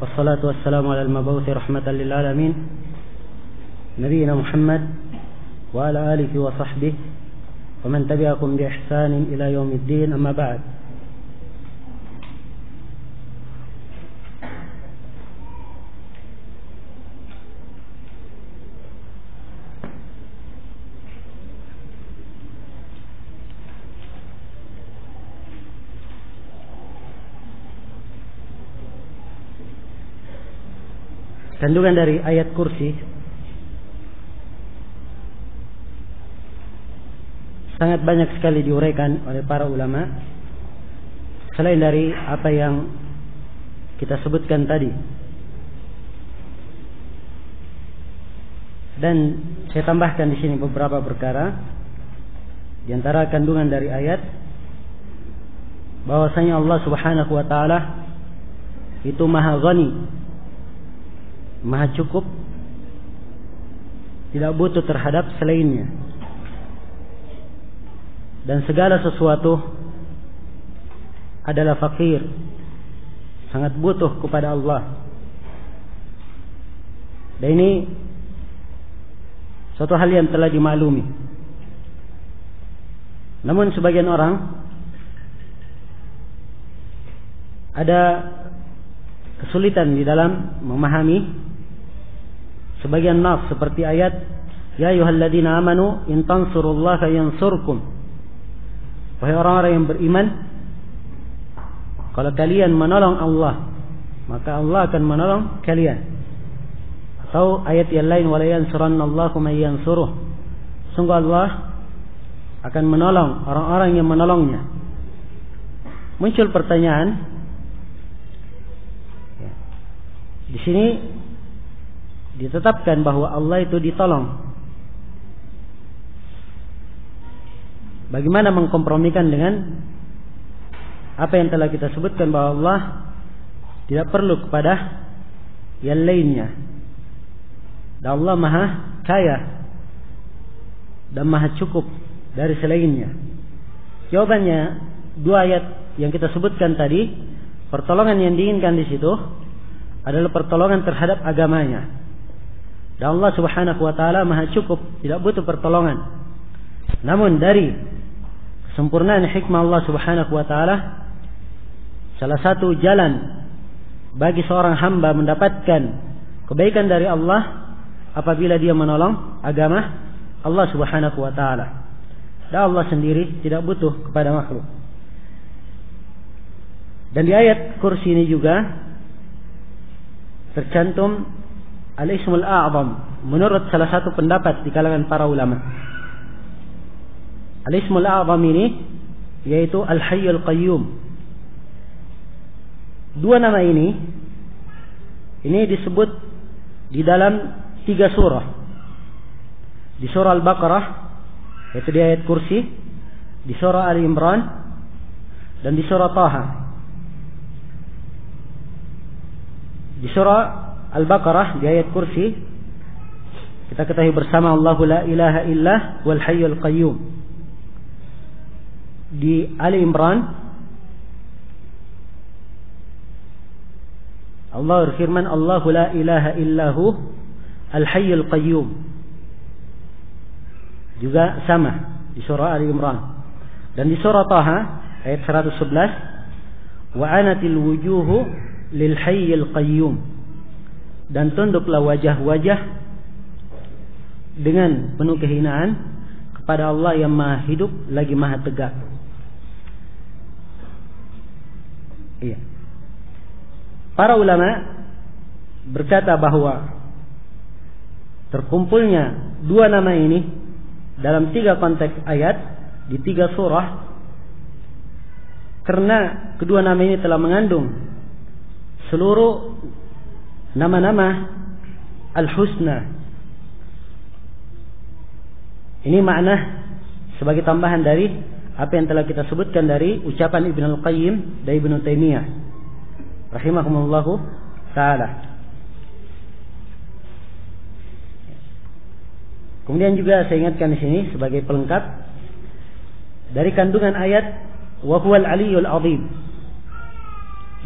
والصلاة والسلام على المبعوث رحمة للعالمين نبينا محمد وعلى آله وصحبه ومن تبعكم بإحسان إلى يوم الدين أما بعد. Kandungan dari ayat kursi sangat banyak sekali diuraikan oleh para ulama selain dari apa yang kita sebutkan tadi. Dan saya tambahkan di sini beberapa perkara. Di antara kandungan dari ayat bahwasanya Allah Subhanahu wa taala itu Maha Ghani, Maha cukup, tidak butuh terhadap selainnya, dan segala sesuatu adalah fakir, sangat butuh kepada Allah. Dan ini suatu hal yang telah dimaklumi. Namun sebagian orang ada kesulitan di dalam memahami sebagian nas seperti ayat ya ayyuhalladzina amanu in tansurullaha yansurkum. Wahai orang-orang yang beriman, kalau kalian menolong Allah, maka Allah akan menolong kalian. Atau ayat yang lain wala yansurannallahu man yansuruh. Sungguh Allah akan menolong orang-orang yang menolongnya. Muncul pertanyaan di sini, ditetapkan bahwa Allah itu ditolong. Bagaimana mengkompromikan dengan apa yang telah kita sebutkan bahwa Allah tidak perlu kepada yang lainnya, dan Allah Maha Kaya dan Maha Cukup dari selainnya. Jawabannya, dua ayat yang kita sebutkan tadi, pertolongan yang diinginkan di situ adalah pertolongan terhadap agamanya. Dan Allah Subhanahu wa taala Maha Cukup, tidak butuh pertolongan. Namun dari kesempurnaan hikmah Allah Subhanahu wa taala, salah satu jalan bagi seorang hamba mendapatkan kebaikan dari Allah apabila dia menolong agama Allah Subhanahu wa taala. Dan Allah sendiri tidak butuh kepada makhluk. Dan di ayat kursi ini juga tercantum Al-Ismul A'zam menurut salah satu pendapat di kalangan para ulama. Al-Ismul A'zam ini yaitu Al-Hayyul Qayyum. Dua nama ini disebut di dalam 3 surah. Di surah Al-Baqarah, yaitu di ayat kursi, di surah Ali Imran, dan di surah Taha. Di surah Al-Baqarah di ayat kursi kita ketahui bersama Allahu la ilaha illah wal hayyul qayyum. Di Ali Imran Allah berfirman Allahu la ilaha illahu al hayyul qayyum. Juga sama di surah Ali Imran. Dan di surah Taha ayat 111 wa anatil wujuhu lil hayyil qayyum. Dan tunduklah wajah-wajah dengan penuh kehinaan kepada Allah yang Maha hidup lagi Maha tegak. Iya. Para ulama berkata bahwa terkumpulnya dua nama ini dalam 3 konteks ayat di 3 surah karena kedua nama ini telah mengandung seluruh nama-nama Al-Husna. Ini makna sebagai tambahan dari apa yang telah kita sebutkan dari ucapan Ibn Al-Qayyim dan Ibn Taimiyah rahimahumullahu ta'ala. Kemudian juga saya ingatkan di sini sebagai pelengkap dari kandungan ayat wa huwal aliyyul azim.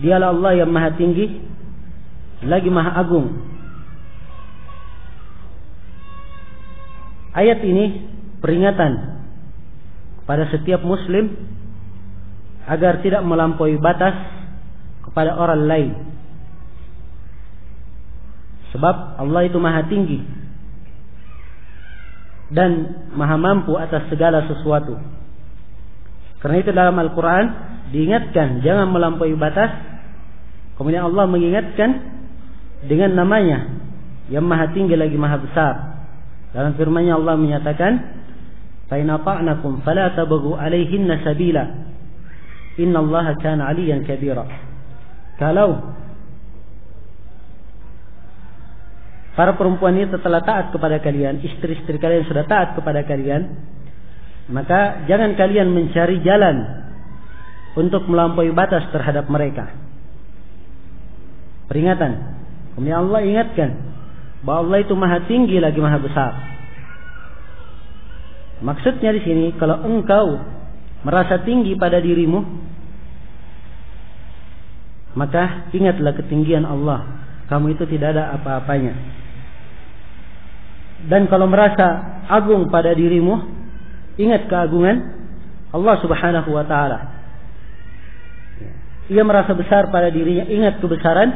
Dialah Allah yang Maha tinggi lagi Maha Agung. Ayat ini peringatan kepada setiap muslim agar tidak melampaui batas kepada orang lain. Sebab Allah itu Maha tinggi dan Maha mampu atas segala sesuatu. Karena itu dalam Al-Quran diingatkan jangan melampaui batas. Kemudian Allah mengingatkan dengan namanya yang Maha tinggi lagi Maha besar. Dalam firman-Nya Allah menyatakan, "Fa in ata'nakum fala tabghu 'alaihinna sabila. Innallaha kana 'aliyan kabira." Kalau para perempuan ini telah taat kepada kalian, istri-istri kalian sudah taat kepada kalian, maka jangan kalian mencari jalan untuk melampaui batas terhadap mereka. Peringatan. Kemudian Allah ingatkan bahwa Allah itu Maha tinggi lagi Maha besar. Maksudnya di sini, kalau engkau merasa tinggi pada dirimu, maka ingatlah ketinggian Allah. Kamu itu tidak ada apa-apanya. Dan kalau merasa agung pada dirimu, ingat keagungan Allah Subhanahu wa ta'ala. Ia merasa besar pada dirinya, ingat kebesaran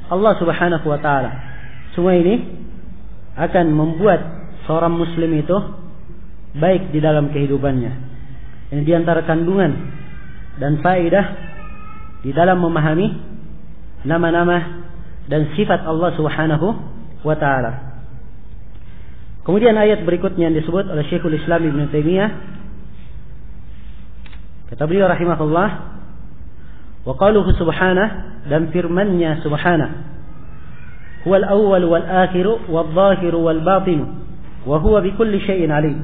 Allah Subhanahu wa ta'ala. Semua ini akan membuat seorang muslim itu baik di dalam kehidupannya. Ini di antara kandungan dan faedah di dalam memahami nama-nama dan sifat Allah Subhanahu wa ta'ala. Kemudian ayat berikutnya yang disebut oleh Syekhul Islam Ibn Taimiyah, kata beliau rahimahullah, wa qaluhu subhanahu, dan firman-Nya subhanahu, huwal awwal wal akhiru wal zahiru wal batinu wa huwa bikulli syai'in alim.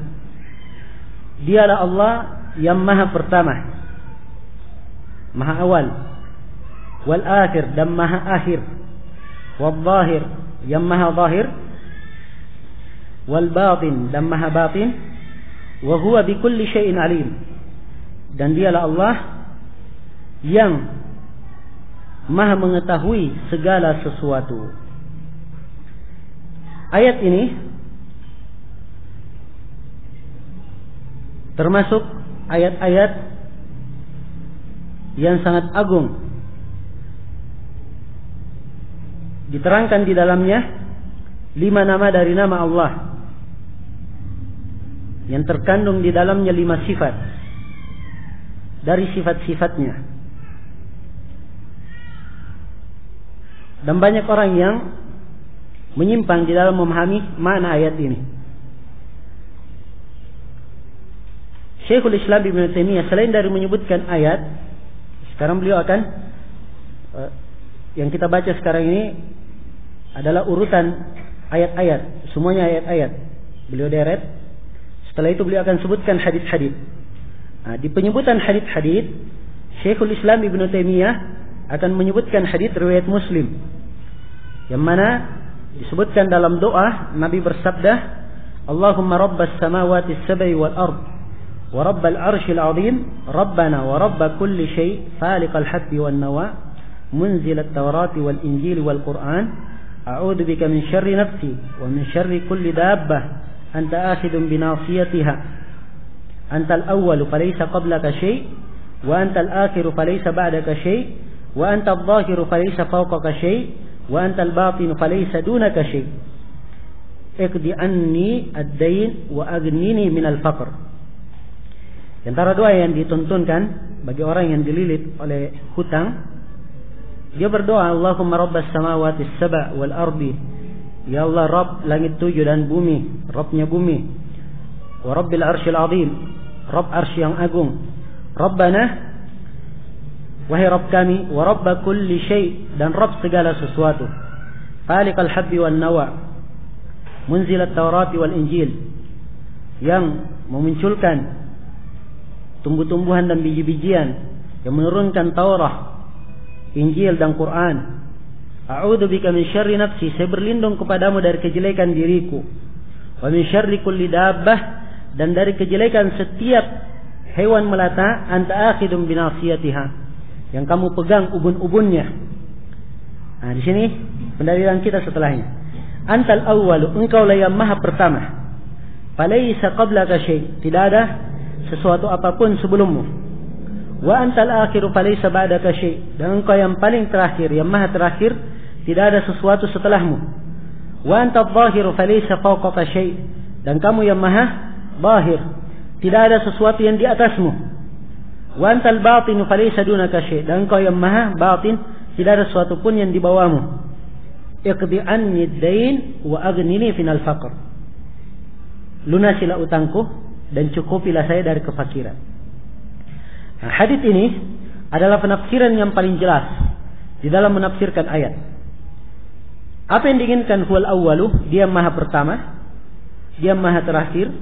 Dialah Allah yang Maha pertama, Maha awal, wal akhir, dan Maha akhir, wal zahir, yang Maha zahir, wal batin, dan Maha batin, wa huwa bikulli syai'in alim. Dan dialah Allah yang Maha mengetahui segala sesuatu. Ayat ini termasuk ayat-ayat yang sangat agung. Diterangkan di dalamnya 5 nama dari nama Allah, yang terkandung di dalamnya 5 sifat dari sifat-sifatnya. Dan banyak orang yang menyimpang di dalam memahami makna ayat ini. Syekhul Islam Ibn Taimiyah selain dari menyebutkan ayat, sekarang beliau akan yang kita baca sekarang ini adalah urutan ayat-ayat, semuanya ayat-ayat. Beliau deret. Setelah itu beliau akan sebutkan hadis-hadis. Nah, di penyebutan hadis-hadis, Syekhul Islam Ibn Taimiyah akan menyebutkan hadis riwayat Muslim, yang mana disebutkan dalam doa Nabi bersabda, Allahumma rabbas samawati as-sab'i wal ard wa rabbal arshil azim rabbana wa rabb kulli syai' faliqal habbi wan nawa munzil at-taurati wal injil wal qur'an a'udzu bika min syarri nafsi wa min syarri kulli dabbah anta akhidun bi nasiyatiha antal awwalu falaysa qablaka syai' wa antal akhiru falaysa ba'daka syai' wa antal dhahiru falaysa fawqaka syai' wa antal batinu falaysa dunaka syai' iqdi anni ad-dain wa aghnini minal faqr. Di antara doa yang dituntunkan bagi orang yang dililit oleh hutang, dia berdoa, Allahumma rabbas samawati as-sab' wal ardi, ya Allah Rabb langit 7 dan bumi, Rabbnya bumi, wa rabbil arsyil azim, Rabb arsy yang agung, Rabbana, wahai Rabb kami, wa rabba kulli syai', dan Rabb segala sesuatu, faliqal habbi wan nawa, munzilat taurati wal injil, yang memunculkan tumbuh-tumbuhan dan biji-bijian, yang menurunkan Taurat, Injil dan Quran. A'udzu bika min syarri nafsi, saya berlindung kepadamu dari kejelekan diriku, wa min syarri kulli dabbah, dan dari kejelekan setiap hewan melata, anta akhidun binasiyatiha, yang kamu pegang ubun-ubunnya, Nah, di sini pendalilan kita setelahnya. Antal awwalu, engkaulah yang maha pertama. Falaysa qablaka syai', tidak ada sesuatu apapun sebelummu. Wa antal akhiru falaysa ba'daka syai', dan engkau yang paling terakhir, yang maha terakhir, tidak ada sesuatu setelahmu. Wa antal zahiru falaysa fawqaka syai', dan kamu yang maha zahir, tidak ada sesuatu yang di atasmu. Wa antal batinu falaysa dunaka syai', dan engkau yang maha batin, tidak ada sesuatu pun yang di bawahmu. Iqdi anni ad-dain wa aghnini final faqr. Lunasilah utangku dan cukupilah saya dari kefakiran. Nah, hadis ini adalah penafsiran yang paling jelas di dalam menafsirkan ayat. Apa yang diinginkan huwal awwalu, dia maha pertama, dia maha terakhir,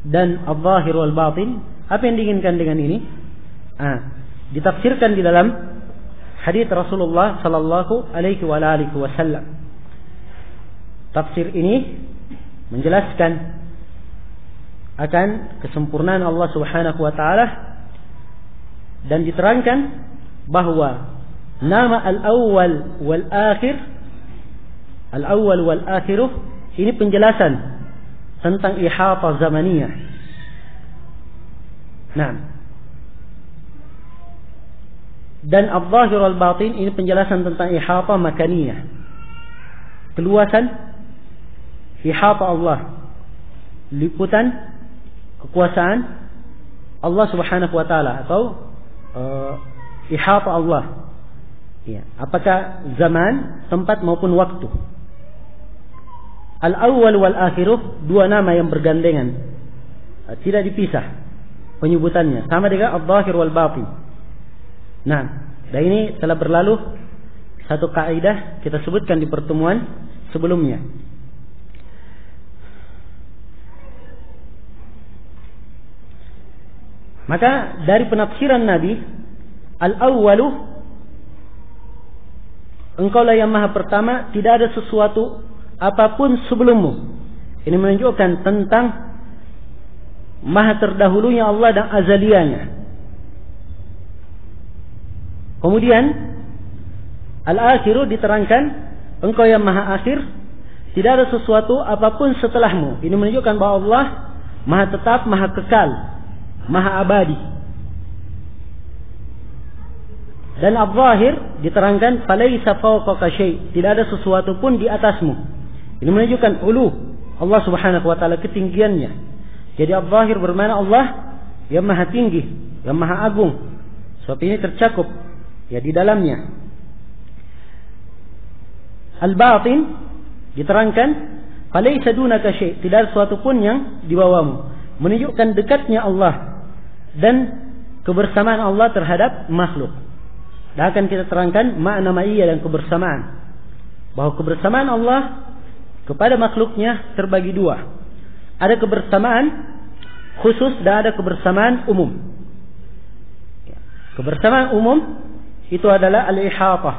dan al-zahir wal batin. Apa yang diinginkan dengan ini? Ditafsirkan di dalam hadis Rasulullah sallallahu alaihi wasallam. Tafsir ini menjelaskan akan kesempurnaan Allah Subhanahu wa taala, dan diterangkan bahwa nama al-awwal wal akhir, al-awwal wal akhiruh, ini penjelasan tentang ihata zamaniyah. Nah, dan al-zahir wal batin, ini penjelasan tentang ihata makaniyah, keluasan ihata Allah, liputan kekuasaan Allah Subhanahu wa taala, atau ihata Allah. Ya, apakah zaman, tempat maupun waktu. Al-awwal wal akhiruh, dua nama yang bergandengan, tidak dipisah penyebutannya, sama dengan al-zahir wal batin. Nah, dan ini telah berlalu satu kaidah kita sebutkan di pertemuan sebelumnya. Maka dari penafsiran Nabi, al-awwalu, engkaulah yang maha pertama, tidak ada sesuatu apapun sebelummu. Ini menunjukkan tentang maha terdahulunya Allah dan azaliyahnya. Kemudian al-akhiru diterangkan, engkau yang maha akhir, tidak ada sesuatu apapun setelahmu. Ini menunjukkan bahwa Allah maha tetap, maha kekal, maha abadi. Dan al-zahir diterangkan, falaysa fawqaka syai', tidak ada sesuatu pun di atasmu. Ini menunjukkan ulu Allah Subhanahu wa taala, ketinggiannya. Jadi al-zahir bermakna Allah yang maha tinggi, yang maha agung. Sebab ini tercakup ya di dalamnya. Al-batin diterangkan, falaysa dunaka syai', tidak ada sesuatu pun yang di bawahmu. Menunjukkan dekatnya Allah dan kebersamaan Allah terhadap makhluk. Dan akan kita terangkan makna ma'iyah dan kebersamaan, bahwa kebersamaan Allah kepada makhluknya terbagi dua. Ada kebersamaan khusus dan ada kebersamaan umum. Kebersamaan umum itu adalah al-ihatah.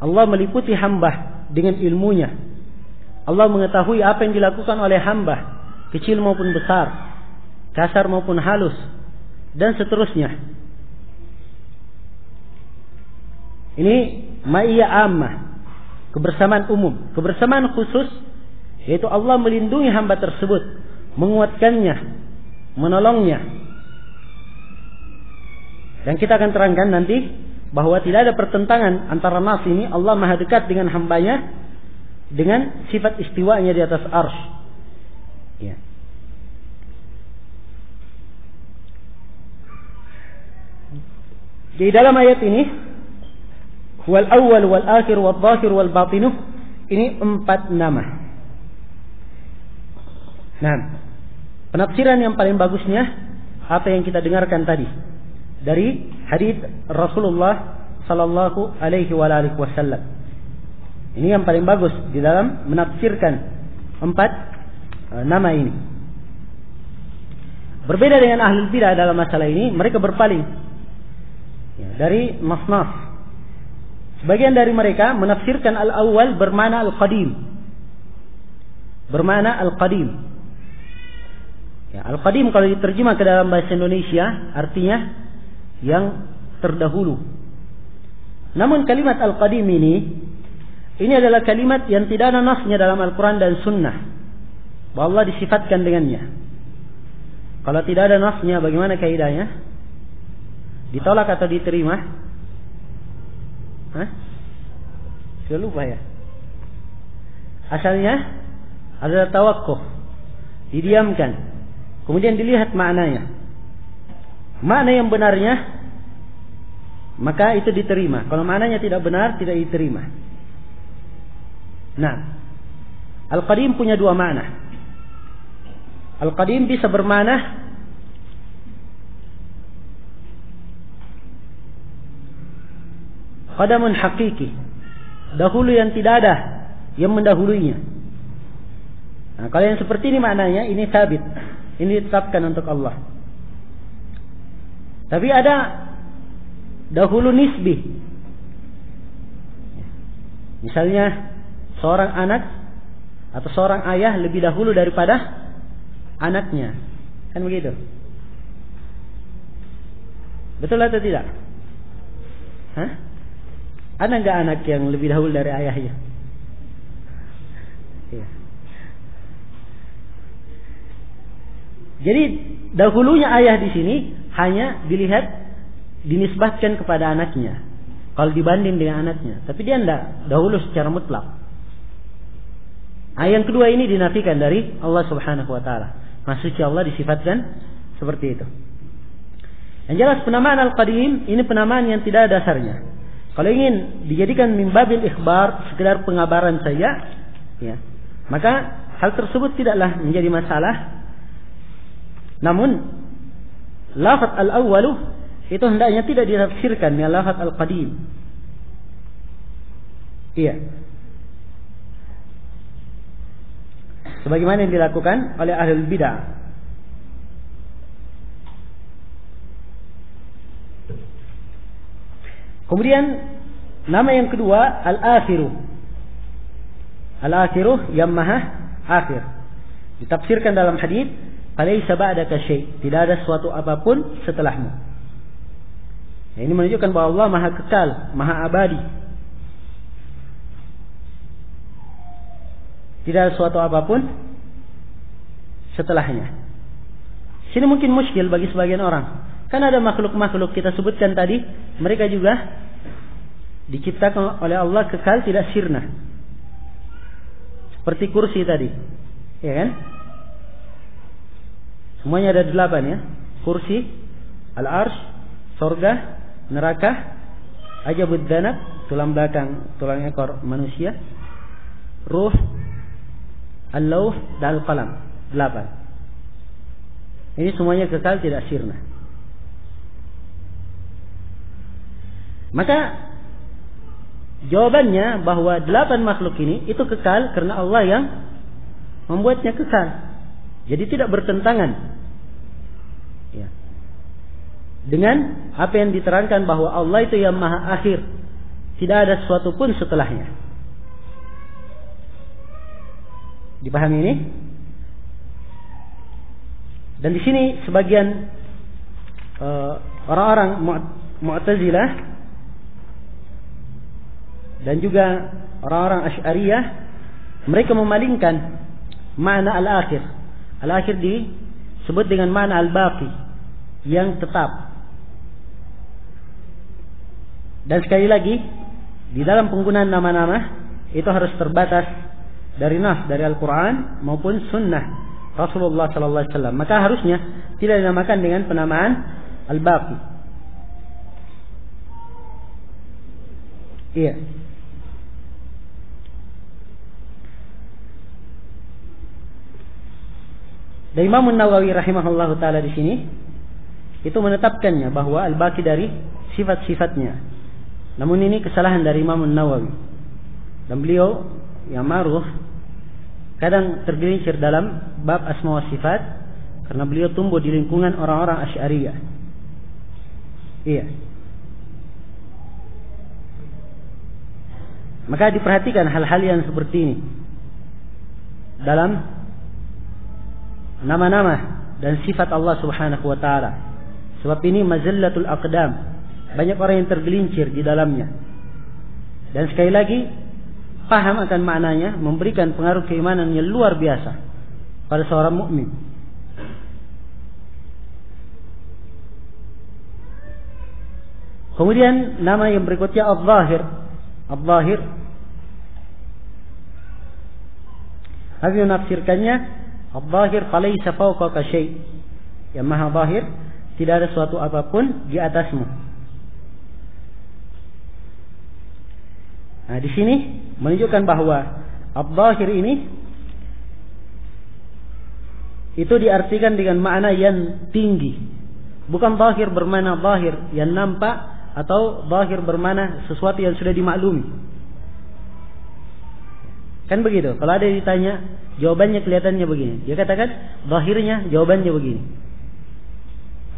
Allah meliputi hamba dengan ilmunya. Allah mengetahui apa yang dilakukan oleh hamba, kecil maupun besar, kasar maupun halus, dan seterusnya. Ini ma'iyah ammah, kebersamaan umum. Kebersamaan khusus, yaitu Allah melindungi hamba tersebut, menguatkannya, menolongnya. Dan kita akan terangkan nanti bahwa tidak ada pertentangan antara nas ini, Allah maha dekat dengan hambanya dengan sifat istiwanya di atas arsy. Ya. Di dalam ayat ini, wal awwal wal akhir wal zahir wal batinu, ini 4 nama. Nah, penafsiran yang paling bagusnya apa yang kita dengarkan tadi dari hadis Rasulullah sallallahu alaihi wasallam. Ini yang paling bagus di dalam menafsirkan 4 nama ini. Berbeda dengan ahlul bidah dalam masalah ini, mereka berpaling dari nas-nas. Sebagian dari mereka menafsirkan al-awwal bermakna al-qadim. Bermakna al-qadim. Ya, al-qadim kalau diterjemah ke dalam bahasa Indonesia artinya yang terdahulu. Namun kalimat Al-Qadim ini adalah kalimat yang tidak ada nasnya dalam Al-Quran dan Sunnah bahwa Allah disifatkan dengannya. Kalau tidak ada nasnya, bagaimana kaidahnya? Ditolak atau diterima? Sudah lupa ya? Asalnya adalah tawakkuf, didiamkan, kemudian dilihat maknanya. Makna yang benarnya, maka itu diterima. Kalau maknanya tidak benar, tidak diterima. Nah, Al-Qadim punya dua makna. Al-Qadim bisa bermakna qadamun hakiki, dahulu yang tidak ada yang mendahuluinya. Nah, kalau yang seperti ini maknanya, ini sabit, ini ditetapkan untuk Allah. Tapi ada dahulu nisbi. Misalnya seorang anak atau seorang ayah lebih dahulu daripada anaknya, kan begitu? Betul atau tidak? Ada nggak anak yang lebih dahulu dari ayahnya? Ya. Jadi dahulunya ayah di sini hanya dilihat, dinisbatkan kepada anaknya kalau dibanding dengan anaknya, tapi dia tidak dahulu secara mutlak. Yang kedua ini dinafikan dari Allah Subhanahu wa taala. Maksudnya Allah disifatkan seperti itu. Yang jelas penamaan Al-Qadim ini penamaan yang tidak ada dasarnya. Kalau ingin dijadikan min babil ikhbar, sekedar pengabaran saja, ya, maka hal tersebut tidaklah menjadi masalah. Namun lafaz al-awwalu itu hendaknya tidak ditafsirkan dengan lafaz al-qadim. Iya. Sebagaimana yang dilakukan oleh ahlul bid'ah. Kemudian nama yang kedua al-akhiru. Al-akhiru yang maha akhir. Ditafsirkan dalam hadis, "Falaisa ba'daka syai'." Tidak ada suatu apapun setelahmu. Ya, ini menunjukkan bahwa Allah maha kekal, maha abadi. Tidak ada suatu apapun setelahnya. Sini mungkin muskil bagi sebagian orang. Kan ada makhluk-makhluk kita sebutkan tadi, mereka juga diciptakan oleh Allah kekal, tidak sirna. Seperti kursi tadi, ya kan? Semuanya ada 8 ya. Kursi, al-arsh, sorga, neraka, ajabud danab, tulang belakang, tulang ekor manusia, ruh, al-lawh, dan al-qalam. 8. Ini semuanya kekal, tidak sirna. Maka jawabannya bahwa 8 makhluk ini itu kekal karena Allah yang membuatnya kekal. Jadi tidak bertentangan ya, dengan apa yang diterangkan bahwa Allah itu yang maha akhir, tidak ada sesuatu pun setelahnya. Dipahami ini? Dan di sini sebagian orang-orang Mu'tazilah dan juga orang-orang Asy'ariyah, mereka memalingkan makna al-akhir. Al-akhir disebut dengan makna al-baqi, yang tetap. Dan sekali lagi, di dalam penggunaan nama-nama itu harus terbatas dari nas, dari Al-Quran maupun sunnah Rasulullah sallallahu alaihi wasallam. Maka harusnya tidak dinamakan dengan penamaan al-baqi. Iya. Dan Imam Nawawi rahimahullahu taala di sini itu menetapkannya bahwa al-baqi dari sifat-sifatnya. Namun ini kesalahan dari Imam Nawawi. Dan beliau yang ma'ruf kadang tergelincir dalam bab asma wa sifat karena beliau tumbuh di lingkungan orang-orang Asy'ariyah. Iya. Maka diperhatikan hal-hal yang seperti ini dalam nama-nama dan sifat Allah Subhanahu wa taala. Sebab ini mazallatul aqdam, banyak orang yang tergelincir di dalamnya. Dan sekali lagi, paham akan maknanya memberikan pengaruh keimanan yang luar biasa pada seorang mukmin. Kemudian nama yang berikutnya Al-Zahir. Al-Zahir, Nabi menafsirkannya, Al-Zahir falaysa fawqaka syai'. Yang maha zahir, tidak ada suatu apapun di atasmu. Nah, di sini menunjukkan bahwa Al-Zahir ini itu diartikan dengan makna yang tinggi. Bukan zahir bermakna zahir yang nampak, atau zahir bermakna sesuatu yang sudah dimaklumi. Kan begitu. Kalau ada yang ditanya, jawabannya kelihatannya begini. Dia katakan zahirnya jawabannya begini.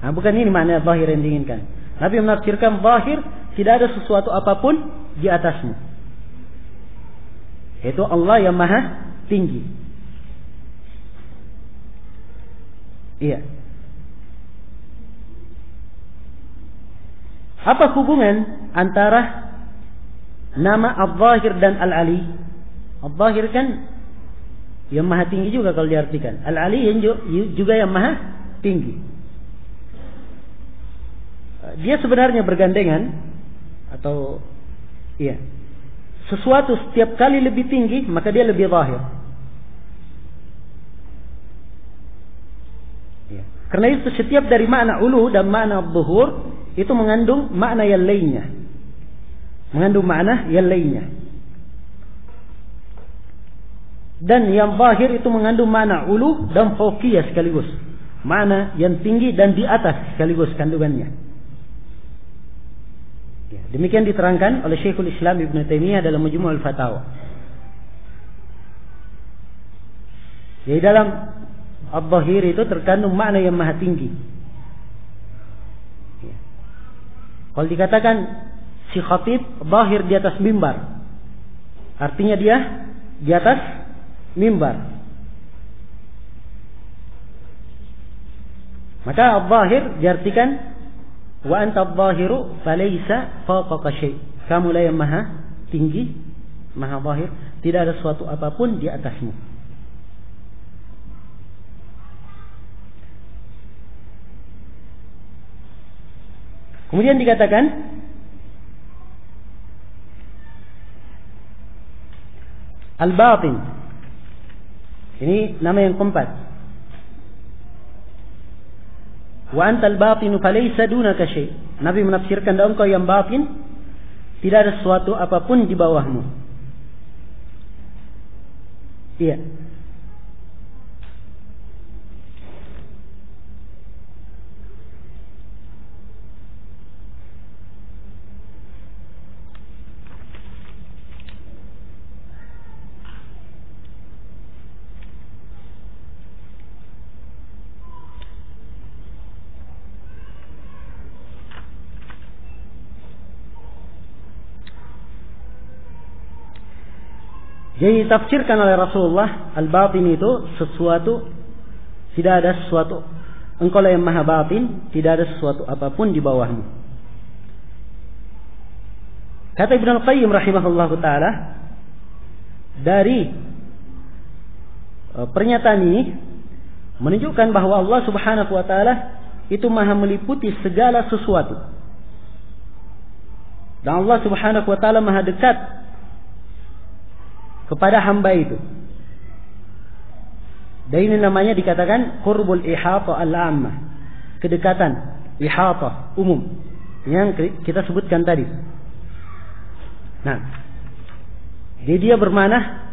Nah, bukan ini makna zahir yang diinginkan. Nabi menafsirkan zahir tidak ada sesuatu apapun di atasmu. Itu Allah yang maha tinggi. Iya. Apa hubungan antara nama Al-Zahir dan Al-Ali? Al-Zahir kan yang maha tinggi juga kalau diartikan. Al-Ali yang juga yang maha tinggi. Dia sebenarnya bergandengan, atau iya, sesuatu setiap kali lebih tinggi maka dia lebih zahir. Ya. Karena itu setiap dari makna ulu dan makna zuhur itu mengandung makna yang lainnya. Mengandung makna yang lainnya. Dan yang zahir itu mengandung makna ulu dan fauqiyah sekaligus. Makna yang tinggi dan di atas sekaligus kandungannya. Ya, demikian diterangkan oleh Syekhul Islam Ibn Taimiyah dalam Majmu'ul Fatawa. Jadi dalam Al-Zahir itu terkandung makna yang maha tinggi. Ya. Kalau dikatakan si khatib zahir di atas mimbar, artinya dia di atas mimbar. Maka Al-Zahir diartikan wa anta adh-dhahiru falaysa fawqaka syai'. Kamu lah yang maha tinggi, maha zahir, tidak ada suatu apapun di atasmu. Kemudian dikatakan al-batin. Ini nama yang keempat. Wa antal batinu falaysa dunaka syai'. Nabi menafsirkan dan engkau yang batin tidak ada sesuatu apapun di bawahmu. Iya. Jadi ditafsirkan oleh Rasulullah, al-batin itu sesuatu, tidak ada sesuatu, engkau lah yang maha batin, tidak ada sesuatu apapun di bawahmu. Kata Ibnu Al-Qayyim rahimahullahu taala, dari pernyataan ini menunjukkan bahwa Allah Subhanahu wa taala itu maha meliputi segala sesuatu. Dan Allah Subhanahu wa taala maha dekat kepada hamba itu. Dan ini namanya dikatakan qurbul ihata al-ammah, kedekatan ihata umum yang kita sebutkan tadi. Nah, jadi dia bermakna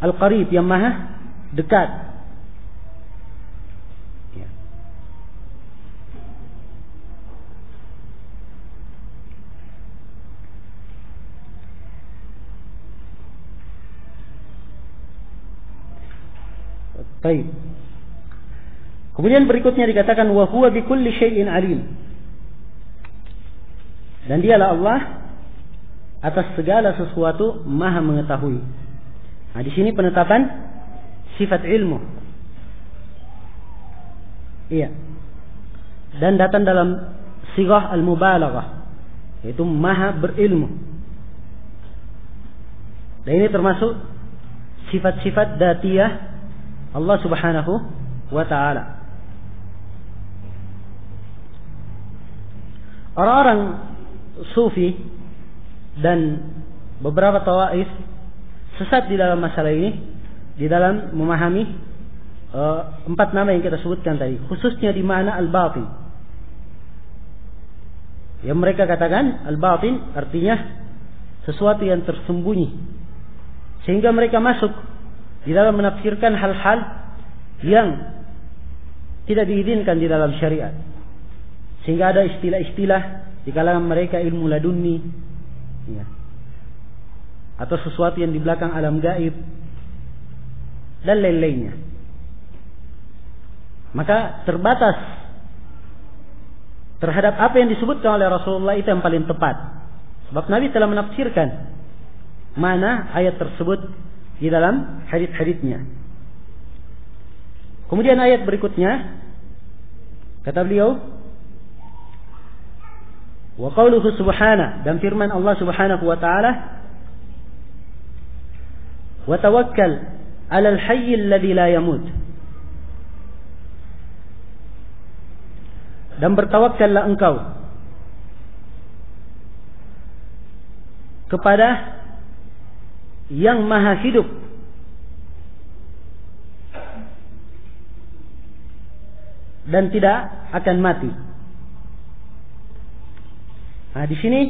al-qarib, yang maha dekat. Ya. Baik. Kemudian berikutnya dikatakan wa huwa bikulli syai'in alim. Dan dialah Allah atas segala sesuatu maha mengetahui. Nah, di sini penetapan sifat ilmu. Iya. Dan datang dalam sighah al-mubalaghah, yaitu maha berilmu. Dan ini termasuk sifat-sifat dzatiyah Allah Subhanahu wa taala. Orang-orang sufi dan beberapa tawaif sesat di dalam masalah ini, di dalam memahami 4 nama yang kita sebutkan tadi, khususnya di makna al-batin. Yang mereka katakan al-batin artinya sesuatu yang tersembunyi, sehingga mereka masuk di dalam menafsirkan hal-hal yang tidak diizinkan di dalam syariat. Sehingga ada istilah-istilah di kalangan mereka ilmu laduni, ya, atau sesuatu yang di belakang alam gaib dan lain-lainnya. Maka terbatas terhadap apa yang disebutkan oleh Rasulullah itu yang paling tepat. Sebab Nabi telah menafsirkan mana ayat tersebut di dalam hadits-haditsnya. Kemudian ayat berikutnya kata beliau, wa qauluhu subhanahu, dan firman Allah Subhanahu wa taala, wa tawakkal 'alal hayyil ladzi la yamut, dan bertawakkallah engkau kepada yang maha hidup dan tidak akan mati. Nah, di sini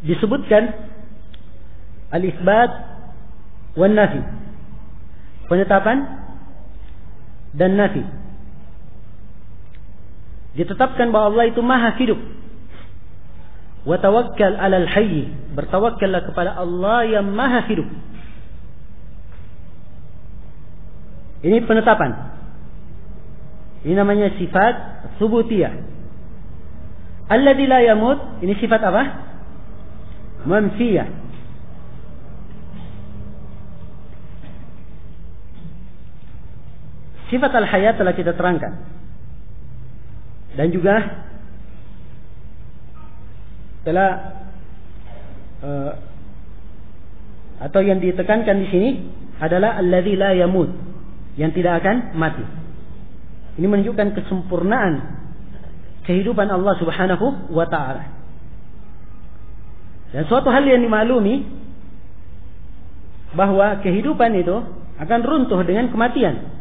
disebutkan al-itsbat wan nafi, penetapan dan nafi. Ditetapkan bahwa Allah itu maha hidup. Wa tawakkal 'alal hayy, bertawakkallah kepada Allah yang maha hidup. Ini penetapan. Ini namanya sifat tsubutiyah. Alladzi la yamut, ini sifat apa? Manfiyah. Sifat al-hayat telah kita terangkan. Dan juga telah atau yang ditekankan di sini adalah alladzi la yamut, yang tidak akan mati. Ini menunjukkan kesempurnaan kehidupan Allah Subhanahu wa taala. Dan suatu hal yang dimaklumi bahwa kehidupan itu akan runtuh dengan kematian.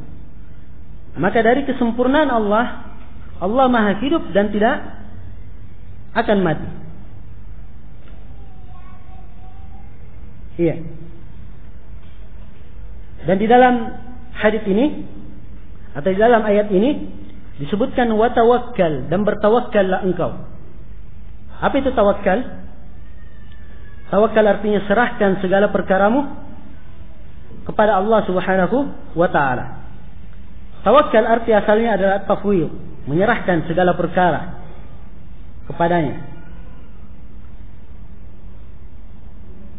Maka dari kesempurnaan Allah, Allah maha hidup dan tidak akan mati. Iya. Dan di dalam hadis ini atau di dalam ayat ini disebutkan wa tawakkal, dan bertawakkallah engkau. Apa itu tawakal? Tawakal artinya serahkan segala perkaramu kepada Allah Subhanahu wa taala. Tawakal arti asalnya adalah tafwid, menyerahkan segala perkara kepadanya.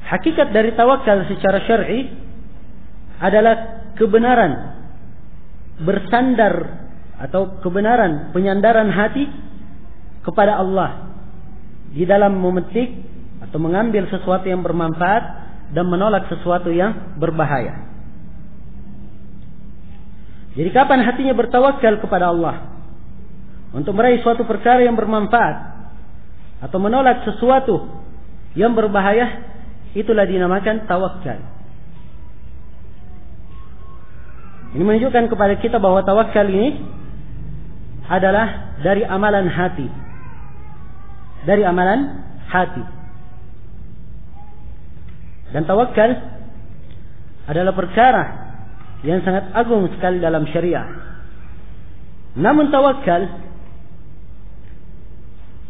Hakikat dari tawakal secara syar'i adalah kebenaran bersandar atau kebenaran penyandaran hati kepada Allah di dalam memetik atau mengambil sesuatu yang bermanfaat dan menolak sesuatu yang berbahaya. Jadi kapan hatinya bertawakal kepada Allah untuk meraih suatu perkara yang bermanfaat atau menolak sesuatu yang berbahaya, itulah dinamakan tawakal. Ini menunjukkan kepada kita bahwa tawakal ini adalah dari amalan hati. Dari amalan hati. Dan tawakal adalah perkara yang sangat agung sekali dalam syariah. Namun tawakal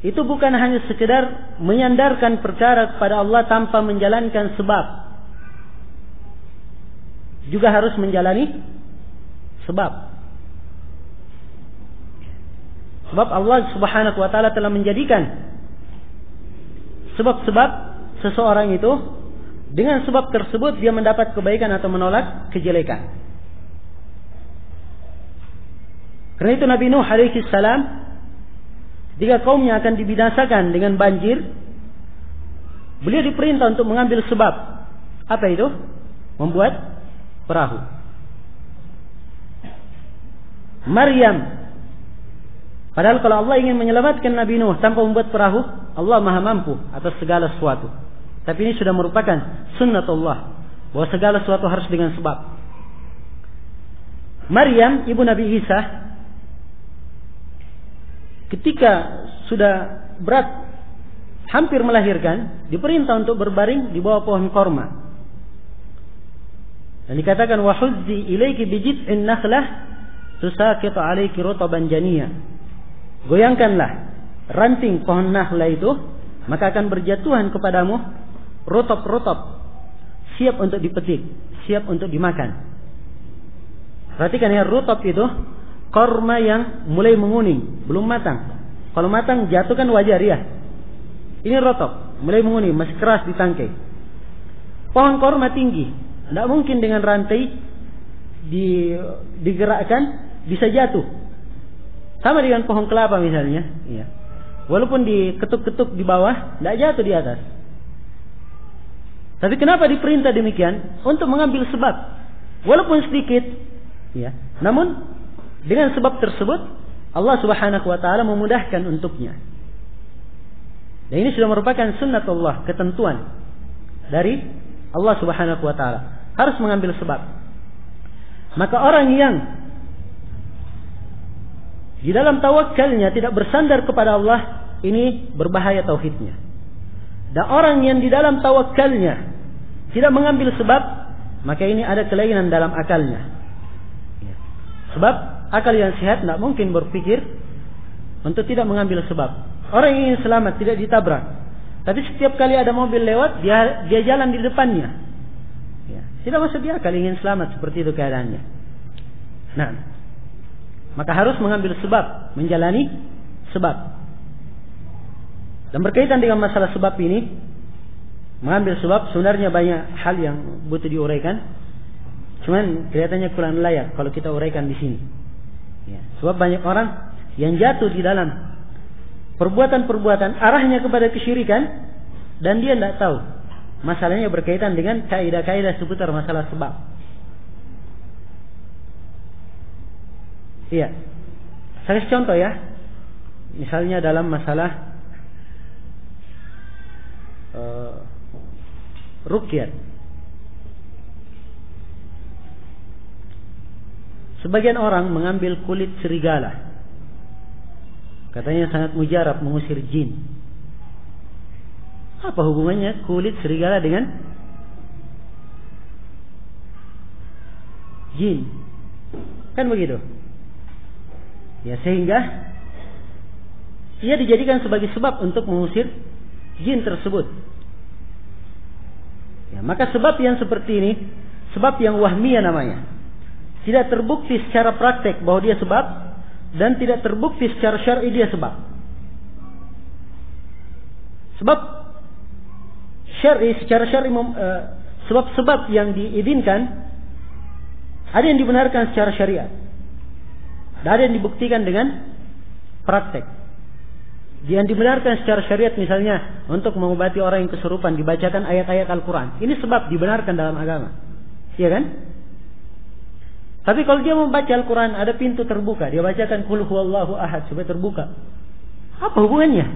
itu bukan hanya sekedar menyandarkan perkara kepada Allah tanpa menjalankan sebab. Juga harus menjalani sebab. Sebab Allah Subhanahu wa taala telah menjadikan sebab-sebab seseorang itu, dengan sebab tersebut dia mendapat kebaikan atau menolak kejelekan. Karena itu Nabi Nuh alaihi salam ketika kaumnya akan dibinasakan dengan banjir, beliau diperintah untuk mengambil sebab. Apa itu? Membuat perahu. Maryam, padahal kalau Allah ingin menyelamatkan Nabi Nuh tanpa membuat perahu, Allah maha mampu atas segala sesuatu. Tapi ini sudah merupakan sunnatullah, bahwa segala sesuatu harus dengan sebab. Maryam, ibu Nabi Isa, ketika sudah berat, hampir melahirkan, diperintah untuk berbaring di bawah pohon korma. Dan dikatakan, wahuzzi ilaiki bijid'in nakhlah tusaqitu alaiki rutaban janiyya. Goyangkanlah ranting pohon nakhla itu, maka akan berjatuhan kepadamu rotop-rotop, siap untuk dipetik, siap untuk dimakan. Perhatikan ya, rotop itu korma yang mulai menguning, belum matang. Kalau matang jatuh kan wajar ya. Ini rotop, mulai menguning, masih keras di tangkai. Pohon korma tinggi, tidak mungkin dengan rantai digerakkan bisa jatuh. Sama dengan pohon kelapa misalnya, ya. Walaupun diketuk-ketuk di bawah, tidak jatuh di atas. Tapi kenapa diperintah demikian? Untuk mengambil sebab, walaupun sedikit, ya. Namun dengan sebab tersebut Allah Subhanahu wa taala memudahkan untuknya. Dan ini sudah merupakan sunnatullah, ketentuan dari Allah Subhanahu wa taala, harus mengambil sebab. Maka orang yang di dalam tawakalnya tidak bersandar kepada Allah, ini berbahaya tauhidnya. Dan orang yang di dalam tawakalnya tidak mengambil sebab, maka ini ada kelainan dalam akalnya. Sebab akal yang sehat tidak mungkin berpikir untuk tidak mengambil sebab. Orang yang ingin selamat tidak ditabrak, tapi setiap kali ada mobil lewat, dia jalan di depannya. Ya, tidak masuk di akal ingin selamat seperti itu keadaannya. Nah, maka harus mengambil sebab, menjalani sebab. Dan berkaitan dengan masalah sebab ini, mengambil sebab sebenarnya banyak hal yang butuh diuraikan. Cuman kelihatannya kurang layak kalau kita uraikan di sini. Ya, sebab banyak orang yang jatuh di dalam perbuatan-perbuatan arahnya kepada kesyirikan dan dia tidak tahu. Masalahnya berkaitan dengan kaidah-kaidah seputar masalah sebab. Iya. Saya kasih contoh ya. Misalnya dalam masalah ruqyah. Sebagian orang mengambil kulit serigala, katanya sangat mujarab mengusir jin. Apa hubungannya kulit serigala dengan jin? Kan begitu. Ya, sehingga ia dijadikan sebagai sebab untuk mengusir jin tersebut. Ya, maka sebab yang seperti ini, sebab yang wahmiyah namanya. Tidak terbukti secara praktek bahwa dia sebab, dan tidak terbukti secara syar'i dia sebab. Sebab syar'i, secara syar'i, sebab-sebab yang diizinkan ada yang dibenarkan secara syariat, dan ada yang dibuktikan dengan praktek. Yang dibenarkan secara syariat misalnya untuk mengobati orang yang kesurupan dibacakan ayat-ayat Al-Quran, ini sebab dibenarkan dalam agama, iya kan? Tapi kalau dia membaca Al-Quran, ada pintu terbuka, dia bacakan Qul huwallahu ahad supaya terbuka. Apa hubungannya?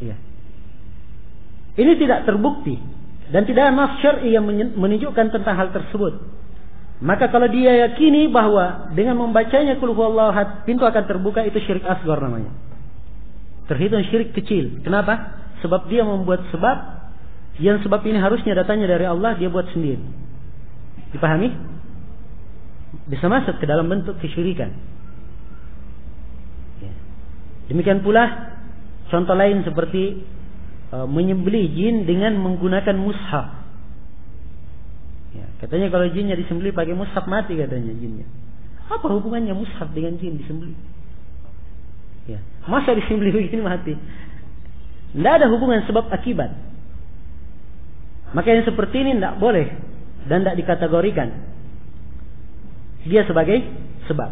Iya. Ini tidak terbukti dan tidak ada nas syar'i yang menunjukkan tentang hal tersebut. Maka kalau dia yakini bahwa dengan membacanya Qul huwallahu ahad pintu akan terbuka, itu syirik asghar namanya. Terhitung syirik kecil. Kenapa? Sebab dia membuat sebab yang sebab ini harusnya datangnya dari Allah, dia buat sendiri. Dipahami? Bisa masuk ke dalam bentuk kesyirikan. Ya. Demikian pula contoh lain seperti menyembelih jin dengan menggunakan mushaf. Ya, katanya kalau jinnya disembelih pakai mushaf mati katanya jinnya. Apa hubungannya mushaf dengan jin disembelih? Ya, masa disembelih begini mati? Tidak ada hubungan sebab akibat. Maka yang seperti ini tidak boleh dan tidak dikategorikan dia sebagai sebab.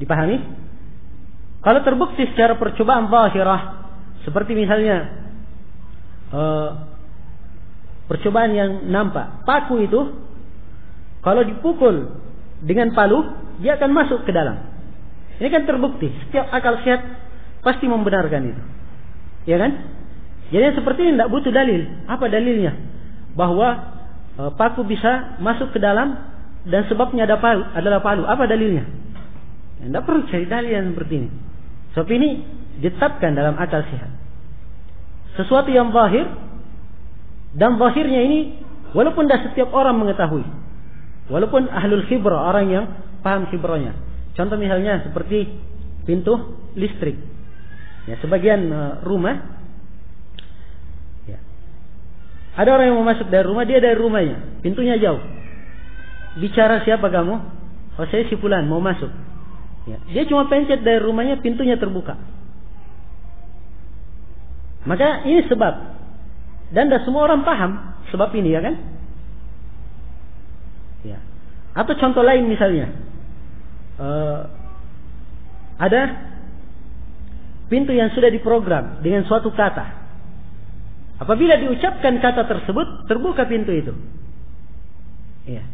Dipahami? Kalau terbukti secara percobaan zahirah, seperti misalnya percobaan yang nampak, paku itu kalau dipukul dengan palu dia akan masuk ke dalam. Ini kan terbukti, setiap akal sehat pasti membenarkan itu, ya kan? Jadi seperti ini tidak butuh dalil. Apa dalilnya? Bahwa paku bisa masuk ke dalam dan sebabnya adalah palu. Apa dalilnya? Tidak perlu cari dalil yang seperti ini. Sebab ini ditetapkan dalam akal sehat. Sesuatu yang zahir, dan zahirnya ini walaupun tidak setiap orang mengetahui, walaupun ahlul khibrah, orang yang paham khibrahnya. Contoh misalnya seperti pintu listrik. Ya, sebagian rumah, ya, ada orang yang mau masuk dari rumah, dia dari rumahnya, pintunya jauh. Bicara, siapa kamu? Oh, saya si fulan mau masuk. Ya, dia cuma pencet dari rumahnya, pintunya terbuka. Maka ini sebab, dan tidak semua orang paham sebab ini, ya kan? Ya. Atau contoh lain misalnya, ada pintu yang sudah diprogram dengan suatu kata. Apabila diucapkan kata tersebut, terbuka pintu itu. Ya.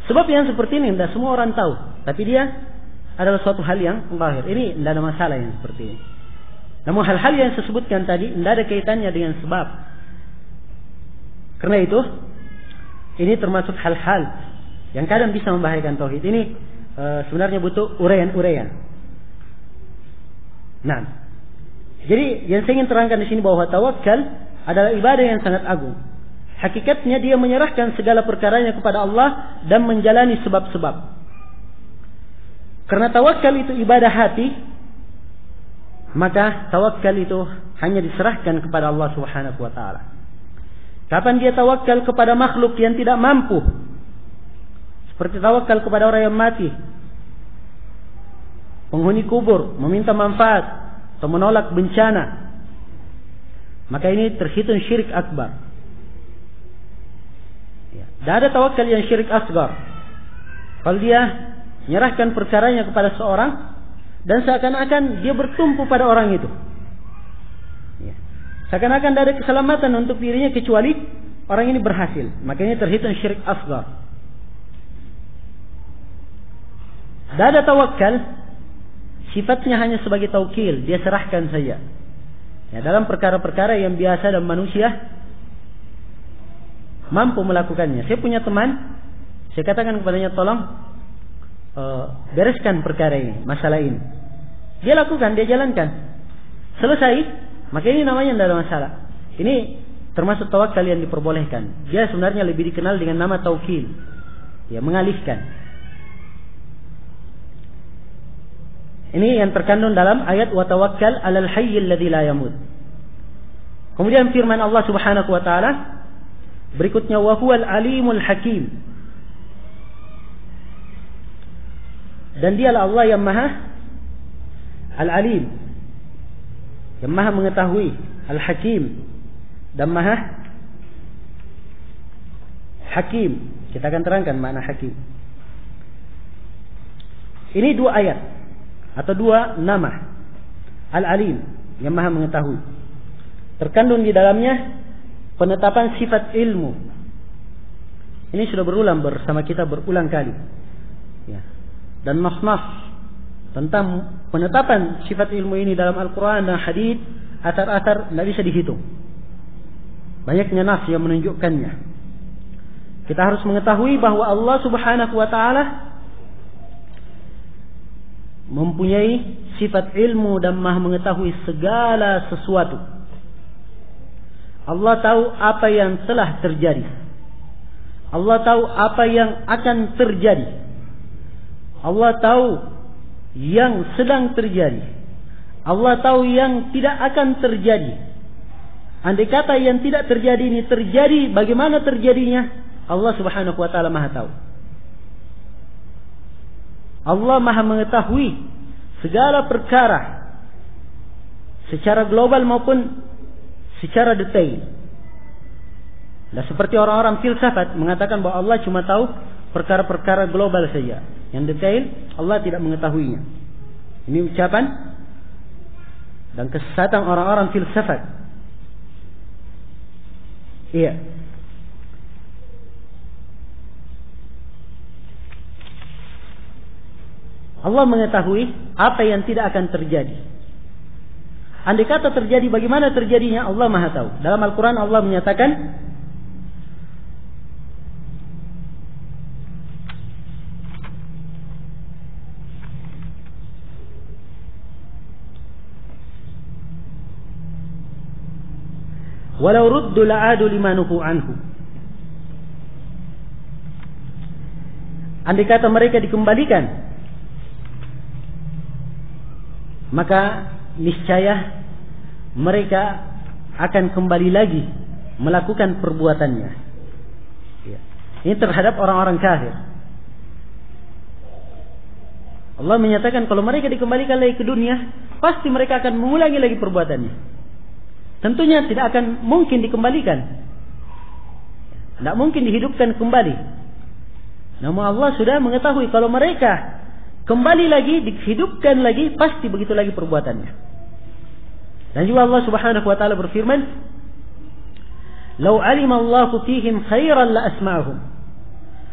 Sebab yang seperti ini tidak semua orang tahu, tapi dia adalah suatu hal yang zahir. Ini tidak ada masalah yang seperti ini. Namun hal-hal yang saya sebutkan tadi tidak ada kaitannya dengan sebab. Karena itu, ini termasuk hal-hal yang kadang bisa membahayakan tauhid. Ini sebenarnya butuh uraian-uraian. Nah, jadi yang saya ingin terangkan di sini bahwa tawakal adalah ibadah yang sangat agung. Hakikatnya dia menyerahkan segala perkaranya kepada Allah dan menjalani sebab-sebab. Karena tawakal itu ibadah hati, maka tawakal itu hanya diserahkan kepada Allah Subhanahu wa taala. Kapan dia tawakal kepada makhluk yang tidak mampu, seperti tawakal kepada orang yang mati, penghuni kubur, meminta manfaat atau menolak bencana, maka ini terhitung syirik akbar. Ya. Dan ada tawakal yang syirik asgar. Kalau dia menyerahkan perkaranya kepada seorang dan seakan-akan dia bertumpu pada orang itu. Ya. Seakan-akan tidak ada keselamatan untuk dirinya kecuali orang ini berhasil. Maka ini terhitung syirik asgar. Dan ada tawakal, sifatnya hanya sebagai taukil, dia serahkan saja. Ya, dalam perkara-perkara yang biasa dan manusia mampu melakukannya. Saya punya teman, saya katakan kepadanya, tolong bereskan perkara ini, masalah ini. Dia lakukan, dia jalankan. Selesai, maka ini namanya tidak ada masalah. Ini termasuk tawakal yang diperbolehkan. Dia sebenarnya lebih dikenal dengan nama taukil. Ya, mengalihkan. Ini yang terkandung dalam ayat wa tawakkal 'alal hayyil ladzi la yamut. Kemudian firman Allah Subhanahu wa taala berikutnya, wa huwal alimul hakim. Dan dialah Allah yang maha al-alim, yang maha mengetahui, al-hakim, dan maha hakim. Kita akan terangkan makna hakim. Ini dua ayat atau dua nama, al-alim, yang maha mengetahui. Terkandung di dalamnya penetapan sifat ilmu. Ini sudah berulang bersama kita berulang kali. Ya. Dan nas-nas tentang penetapan sifat ilmu ini dalam Al-Quran dan hadits, atar-atar tidak bisa dihitung. Banyaknya nas yang menunjukkannya. Kita harus mengetahui bahwa Allah Subhanahu wa taala mempunyai sifat ilmu dan maha mengetahui segala sesuatu. Allah tahu apa yang telah terjadi. Allah tahu apa yang akan terjadi. Allah tahu yang sedang terjadi. Allah tahu yang tidak akan terjadi. Andai kata yang tidak terjadi ini terjadi, bagaimana terjadinya? Allah Subhanahu wa taala maha tahu. Allah maha mengetahui segala perkara secara global maupun secara detail. Dan seperti orang-orang filsafat mengatakan bahwa Allah cuma tahu perkara-perkara global saja. yang detail Allah tidak mengetahuinya. Ini ucapan dan kesesatan orang-orang filsafat. Iya. Allah mengetahui apa yang tidak akan terjadi. Andai kata terjadi, bagaimana terjadinya Allah Maha tahu. Dalam Al-Quran Allah menyatakan, walau ruddu la'adu limanuhu anhu. Andai kata mereka dikembalikan, maka niscaya mereka akan kembali lagi melakukan perbuatannya. Ini terhadap orang-orang kafir. Allah menyatakan kalau mereka dikembalikan lagi ke dunia, pasti mereka akan mengulangi lagi perbuatannya. Tentunya tidak akan mungkin dikembalikan. Tidak mungkin dihidupkan kembali. Namun Allah sudah mengetahui kalau mereka kembali lagi, dihidupkan lagi, pasti begitu lagi perbuatannya. Dan juga Allah Subhanahu wa taala berfirman, "Lau 'alima Allahu fihim khairan la asma'ahum."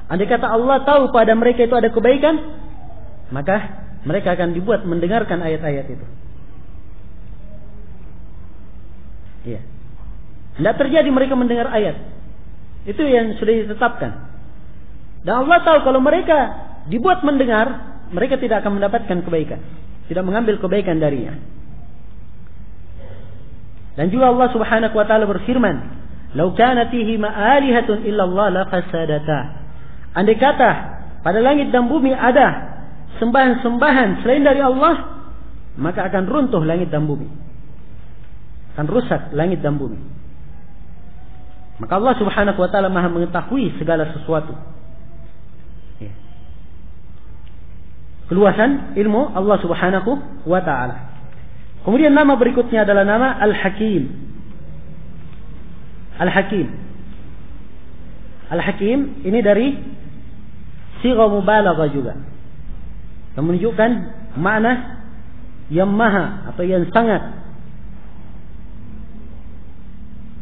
Andai kata Allah tahu pada mereka itu ada kebaikan, maka mereka akan dibuat mendengarkan ayat-ayat itu. Iya. Tidak terjadi mereka mendengar ayat. Itu yang sudah ditetapkan. Dan Allah tahu kalau mereka dibuat mendengar, mereka tidak akan mendapatkan kebaikan, tidak mengambil kebaikan darinya. Dan juga Allah Subhanahu wa taala berfirman, "Lau kana fihi ma'alihatun illa Allah la fasadata." Andai kata pada langit dan bumi ada sembahan-sembahan selain dari Allah, maka akan runtuh langit dan bumi. Akan rusak langit dan bumi. Maka Allah Subhanahu wa taala Maha mengetahui segala sesuatu. Keluasan ilmu Allah Subhanahu wa taala. Kemudian nama berikutnya adalah nama Al-Hakim. Al-Hakim. Al-Hakim ini dari sigha mubalaghah juga. Yang menunjukkan makna yang maha atau yang sangat.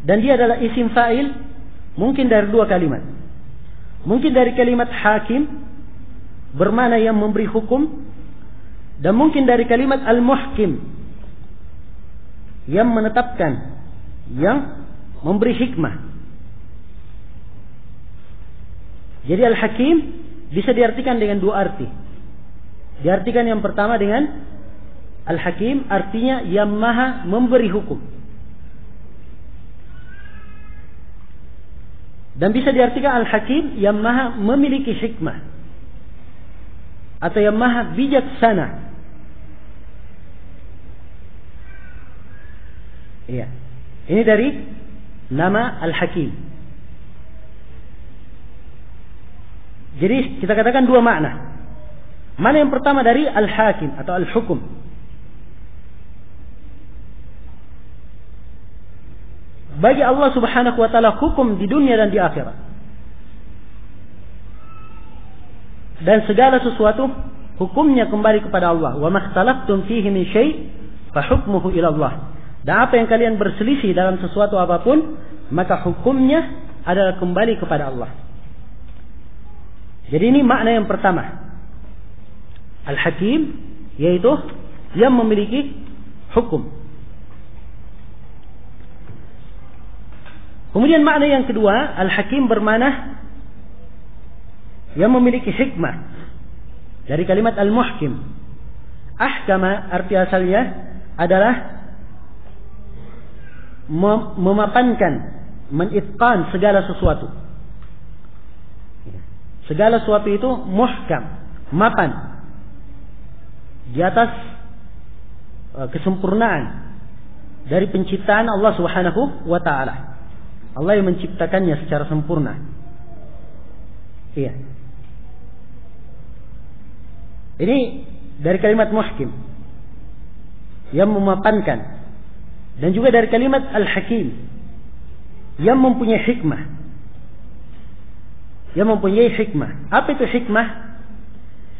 Dan dia adalah isim fa'il mungkin dari dua kalimat. Mungkin dari kalimat hakim bermakna yang memberi hukum, dan mungkin dari kalimat al-muhkim yang menetapkan, yang memberi hikmah. Jadi al-hakim bisa diartikan dengan dua arti. Diartikan yang pertama dengan al-hakim artinya yang maha memberi hukum, dan bisa diartikan al-hakim yang maha memiliki hikmah atau yang maha bijaksana. Iya. Ini dari nama Al-Hakim. Jadi kita katakan dua makna. Mana yang pertama dari Al-Hakim atau Al-Hukum. Bagi Allah Subhanahu wa taala hukum di dunia dan di akhirat. Dan segala sesuatu hukumnya kembali kepada Allah. Wa makhtalaftum fihi min syai' fa hukmuhu ila Allah. Dan apa yang kalian berselisih dalam sesuatu apapun, maka hukumnya adalah kembali kepada Allah. Jadi ini makna yang pertama. Al-Hakim yaitu yang memiliki hukum. Kemudian makna yang kedua, Al-Hakim bermakna yang memiliki hikmah. Dari kalimat al-muhkim. Ahkama arti asalnya adalah memapankan, menitqan segala sesuatu. Segala sesuatu itu muhkam, mapan. Di atas kesempurnaan dari penciptaan Allah Subhanahu wa taala. Allah yang menciptakannya secara sempurna. Iya. Ini dari kalimat muhkim yang memapankan, dan juga dari kalimat al-hakim yang mempunyai hikmah. Yang mempunyai hikmah. Apa itu hikmah?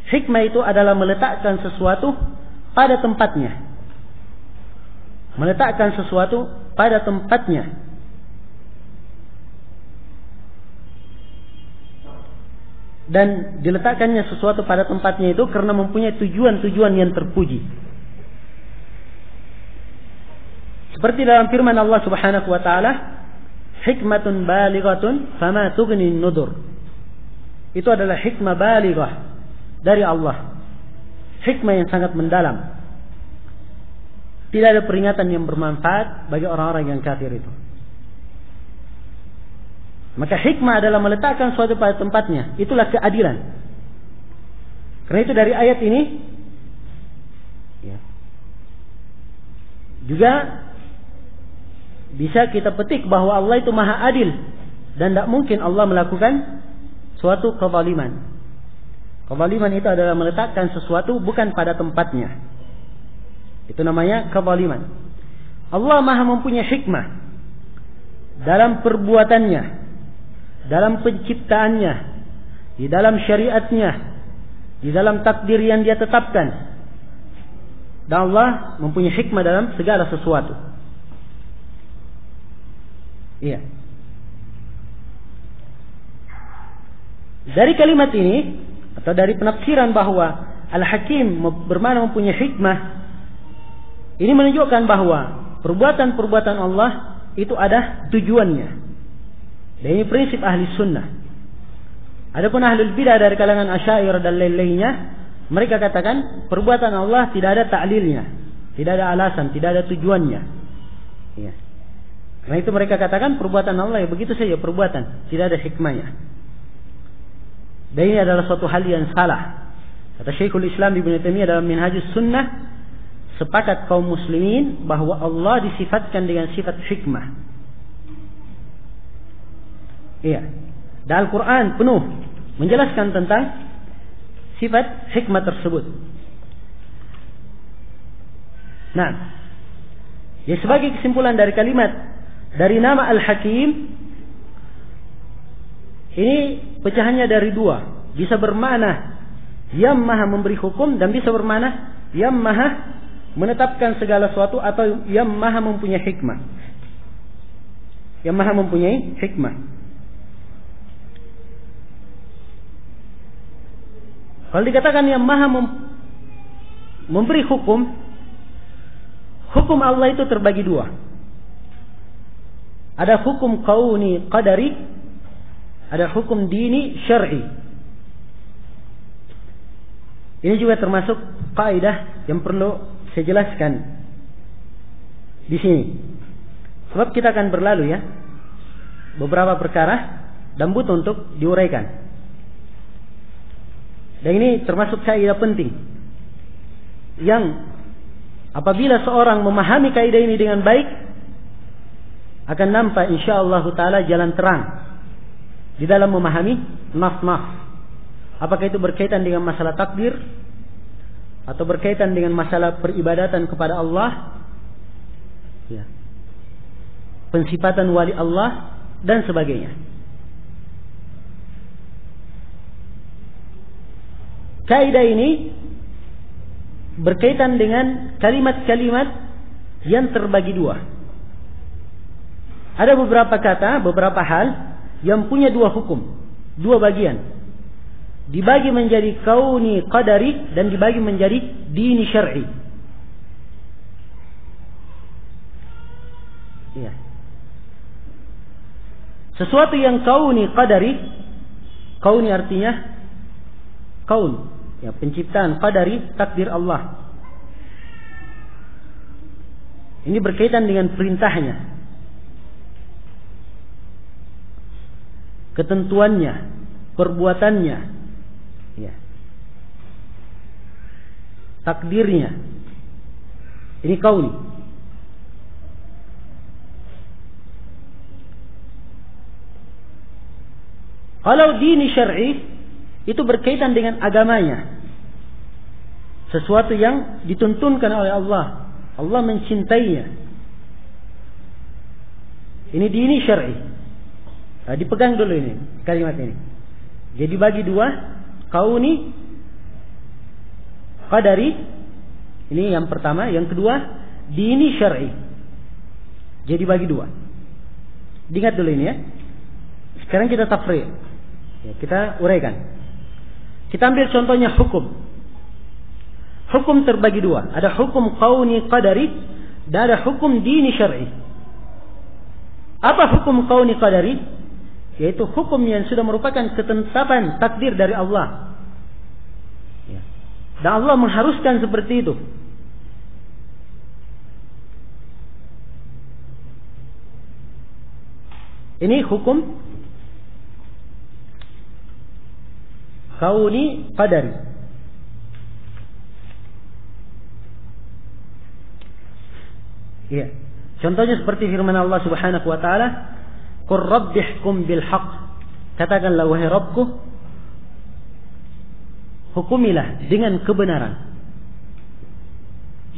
Hikmah itu adalah meletakkan sesuatu pada tempatnya. Meletakkan sesuatu pada tempatnya. Dan diletakkannya sesuatu pada tempatnya itu karena mempunyai tujuan-tujuan yang terpuji. Seperti dalam firman Allah Subhanahu wa taala, hikmatun balighatun fama tughni nudur. Itu adalah hikmah balighah dari Allah. Hikmah yang sangat mendalam. Tidak ada peringatan yang bermanfaat bagi orang-orang yang kafir itu. Maka hikmah adalah meletakkan suatu pada tempatnya. Itulah keadilan. Karena itu dari ayat ini juga bisa kita petik bahwa Allah itu maha adil. Dan tidak mungkin Allah melakukan suatu kezaliman. Kezaliman itu adalah meletakkan sesuatu bukan pada tempatnya. Itu namanya kezaliman. Allah maha mempunyai hikmah dalam perbuatannya, dalam penciptaannya, di dalam syariatnya, di dalam takdir yang dia tetapkan. Dan Allah mempunyai hikmah dalam segala sesuatu. Iya. Dari kalimat ini atau dari penafsiran bahwa Al-Hakim bermakna mempunyai hikmah, ini menunjukkan bahwa perbuatan-perbuatan Allah itu ada tujuannya. Dan ini prinsip ahli sunnah. Adapun ahlul bidah dari kalangan Asy'ariyah dan lain-lainnya, mereka katakan perbuatan Allah tidak ada ta'lilnya, tidak ada alasan, tidak ada tujuannya. Ya. Karena itu mereka katakan perbuatan Allah ya begitu saja perbuatan, tidak ada hikmahnya. Dan ini adalah suatu hal yang salah. Kata Syekhul Islam Ibnu Taimiyah dalam Minhajus Sunnah, sepakat kaum muslimin bahwa Allah disifatkan dengan sifat hikmah. Iya. Dan Al-Quran penuh menjelaskan tentang sifat hikmah tersebut. Nah, ya sebagai kesimpulan dari kalimat dari nama Al-Hakim, ini pecahannya dari dua. Bisa bermakna yang maha memberi hukum dan bisa bermakna yang maha menetapkan segala sesuatu atau yang maha mempunyai hikmah. Yang maha mempunyai hikmah. Kalau dikatakan yang maha memberi hukum, hukum Allah itu terbagi dua. Ada hukum kauni qadari, ada hukum dini syar'i. Ini juga termasuk kaidah yang perlu saya jelaskan di sini. Sebab kita akan berlalu ya beberapa perkara dan butuh untuk diuraikan. Dan ini termasuk kaidah penting yang apabila seorang memahami kaidah ini dengan baik, akan nampak insyaallah taala jalan terang di dalam memahami nas-nas. Apakah itu berkaitan dengan masalah takdir atau berkaitan dengan masalah peribadatan kepada Allah, ya, pensifatan wali Allah dan sebagainya. Kaidah ini berkaitan dengan kalimat-kalimat yang terbagi dua. Ada beberapa kata, beberapa hal yang punya dua hukum, dua bagian. Dibagi menjadi kauni qadari dan dibagi menjadi dini syar'i. Ya. Sesuatu yang kauni qadari, kauni artinya kaun, ya, penciptaan, qadari takdir Allah. Ini berkaitan dengan perintahnya, ketentuannya, perbuatannya, ya, takdirnya. Ini kauni. Kalau dini syar'i itu berkaitan dengan agamanya, sesuatu yang dituntunkan oleh Allah, Allah mencintainya. Ini dini syar'i. Nah, dipegang dulu ini kalimat ini. Jadi bagi dua, kauni qadari. Ini yang pertama. Yang kedua, dini syar'i. Jadi bagi dua. Diingat dulu ini ya. Sekarang kita tafriq. Ya, kita uraikan. Kita ambil contohnya hukum. Hukum terbagi dua. Ada hukum kauni qadari dan ada hukum dini syar'i. Apa hukum kauni qadari? Yaitu hukum yang sudah merupakan ketetapan takdir dari Allah. Ya. Dan Allah mengharuskan seperti itu. Ini hukum kauni qadari. Ya. Contohnya seperti firman Allah Subhanahu wa taala, "Qur rabbihkum bil haqq." Katakanlah wahai Rabbku, hukumilah dengan kebenaran.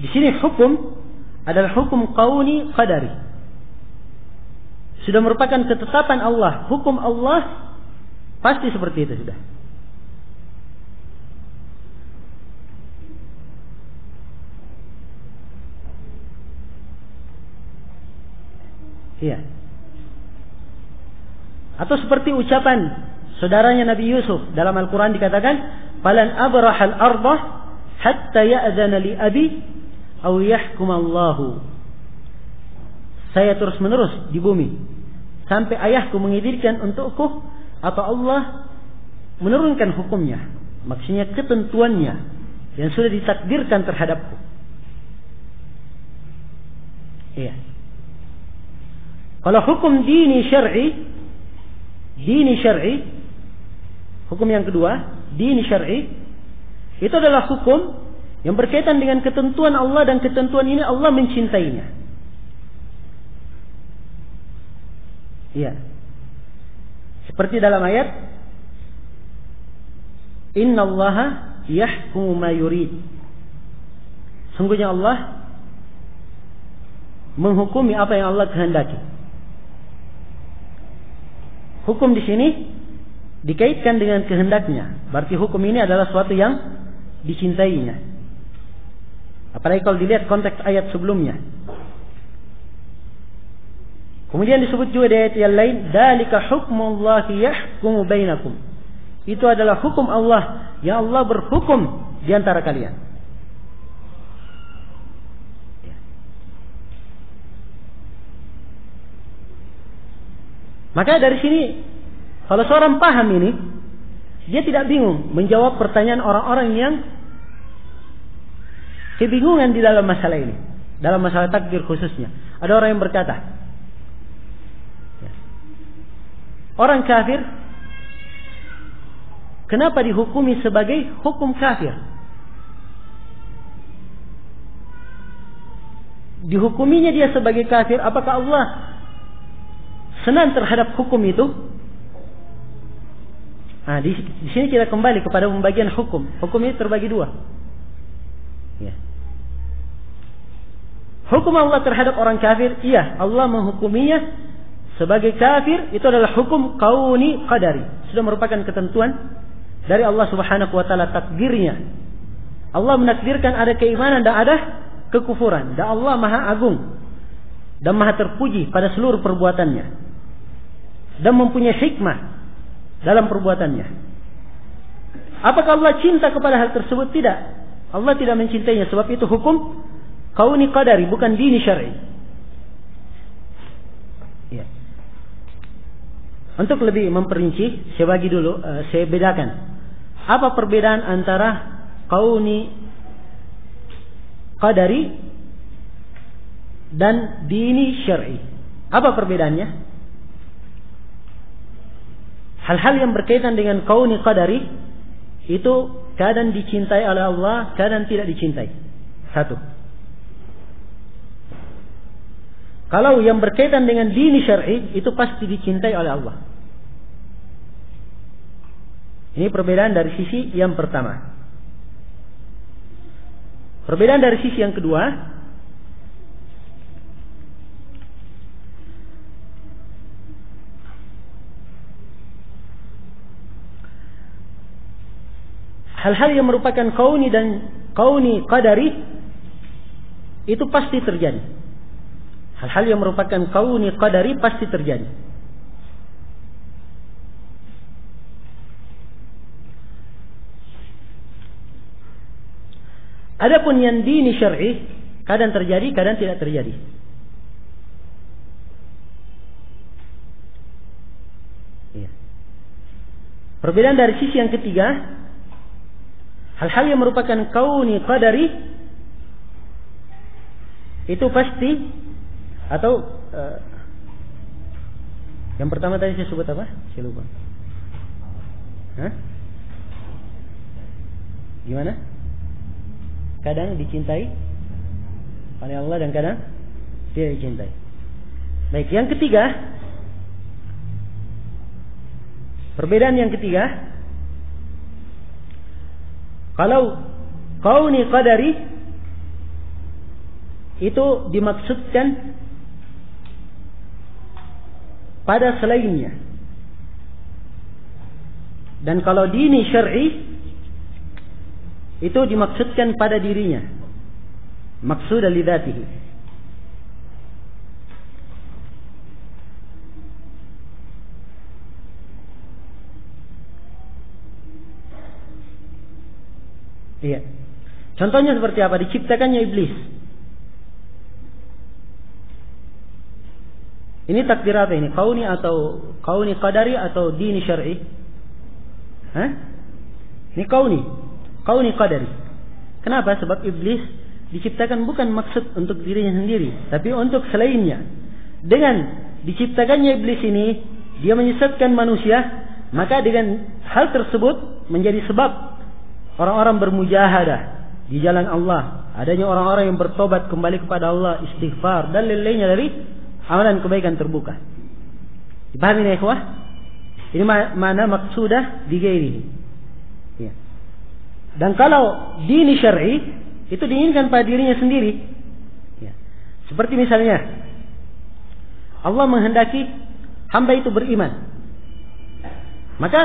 Di sini hukum adalah hukum kauni qadari. Sudah merupakan ketetapan Allah, hukum Allah pasti seperti itu sudah. Iya. Atau seperti ucapan saudaranya Nabi Yusuf dalam Al-Quran dikatakan, "Falan abrahal arda hatta ya'zana li abi aw yahkum Allahu." Saya terus menerus di bumi sampai ayahku mengizinkan untukku atau Allah menurunkan hukumnya. Maksudnya ketentuannya yang sudah ditakdirkan terhadapku. Iya. Kalau hukum dini syar'i, hukum yang kedua, dini syar'i, itu adalah hukum yang berkaitan dengan ketentuan Allah dan ketentuan ini Allah mencintainya. Iya. Seperti dalam ayat, "Innallaha yahkumu ma yurid." Sungguhnya Allah menghukumi apa yang Allah kehendaki. Hukum di sini dikaitkan dengan kehendaknya. Berarti hukum ini adalah suatu yang dicintainya. Apalagi kalau dilihat konteks ayat sebelumnya. Kemudian disebut juga di ayat yang lain, "Dzalika hukmullahi yahkumu bainakum." Itu adalah hukum Allah yang Allah berhukum di antara kalian. Maka dari sini, kalau seorang paham ini, dia tidak bingung menjawab pertanyaan orang-orang yang kebingungan di dalam masalah ini, dalam masalah takdir khususnya. Ada orang yang berkata, orang kafir kenapa dihukumi sebagai hukum kafir? Dihukuminya dia sebagai kafir, apakah Allah senang terhadap hukum itu? Nah, di sini kita kembali kepada pembagian hukum. Hukum ini terbagi dua. Ya. Hukum Allah terhadap orang kafir, iya, Allah menghukuminya sebagai kafir. Itu adalah hukum kauni qadari. Sudah merupakan ketentuan dari Allah Subhanahu wa taala, takdirnya. Allah menakdirkan ada keimanan dan ada kekufuran. Dan Allah Maha Agung dan Maha terpuji pada seluruh perbuatannya. Dan mempunyai hikmah dalam perbuatannya. Apakah Allah cinta kepada hal tersebut? Tidak. Allah tidak mencintainya. Sebab itu hukum kauni qadari, bukan dini syar'i. Ya. Untuk lebih memperinci, saya bagi dulu, saya bedakan. Apa perbedaan antara kauni qadari dan dini syar'i? Apa perbedaannya? Hal-hal yang berkaitan dengan kauni qadari itu kadang dicintai oleh Allah, kadang tidak dicintai. Satu. Kalau yang berkaitan dengan dini syar'i itu pasti dicintai oleh Allah. Ini perbedaan dari sisi yang pertama. Perbedaan dari sisi yang kedua, hal-hal yang merupakan kauni dan kauni qadari, itu pasti terjadi. Hal-hal yang merupakan kauni qadari pasti terjadi. Adapun yang dini syar'i, kadang terjadi, kadang tidak terjadi. Ya. Perbedaan dari sisi yang ketiga, hal-hal yang merupakan kauni qadari itu pasti, atau yang pertama tadi saya sebut apa? Saya lupa. Hah? Gimana? Kadang dicintai oleh Allah dan kadang tidak dicintai. Baik, yang ketiga, perbedaan yang ketiga, kalau kauni qadari itu dimaksudkan pada selainnya, dan kalau dini syar'i itu dimaksudkan pada dirinya, maksud li dzatihi. Iya. Contohnya seperti apa? Diciptakannya iblis. Ini takdir apa ini? Kauni atau kauni qadari atau dini syar'i? Hah? Ini kauni qadari. Kenapa? Sebab iblis diciptakan bukan maksud untuk dirinya sendiri, tapi untuk selainnya. Dengan diciptakannya iblis ini, dia menyesatkan manusia, maka dengan hal tersebut menjadi sebab orang-orang bermujahadah di jalan Allah, adanya orang-orang yang bertobat kembali kepada Allah, istighfar dan lain-lainnya dari amalan kebaikan terbuka. Dipahami ya ikhwah? Ini mana maksudah di gairi. Ya. Dan kalau dini syar'i itu diinginkan pada dirinya sendiri. Ya. Seperti misalnya Allah menghendaki hamba itu beriman. Maka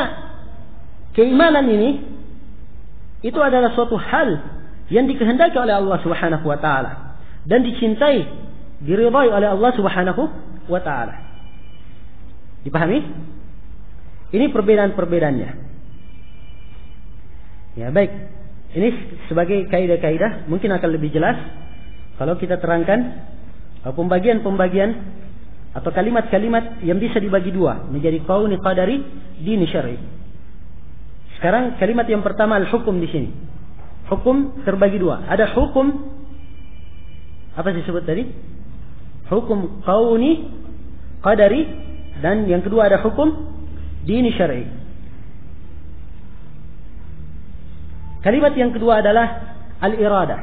keimanan ini itu adalah suatu hal yang dikehendaki oleh Allah Subhanahu wa taala dan dicintai, diridhai oleh Allah Subhanahu wa taala. Dipahami? Ini perbedaan-perbedaannya. Ya, baik. Ini sebagai kaidah-kaidah mungkin akan lebih jelas kalau kita terangkan pembagian-pembagian atau kalimat-kalimat yang bisa dibagi dua menjadi kauni qadari, dini syar'i. Sekarang kalimat yang pertama al-hukum di sini. Hukum terbagi dua. Ada hukum apa disebut tadi? Hukum kauni qadari, dan yang kedua ada hukum dini syar'i. Kalimat yang kedua adalah al-iradah.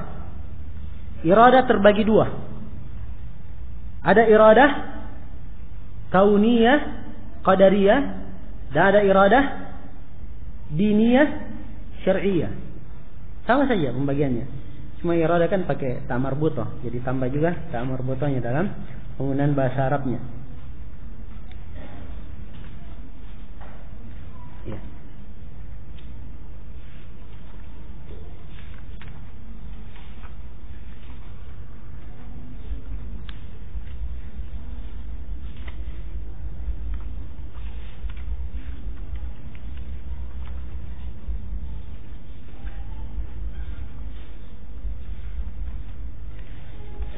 Iradah terbagi dua. Ada iradah kauniyah, qadariyah, dan ada iradah diniyah, syar'iyah. Sama saja pembagiannya. Cuma iradah kan pakai ta marbuthah, jadi tambah juga ta marbuthahnya dalam penggunaan bahasa Arabnya. Ya.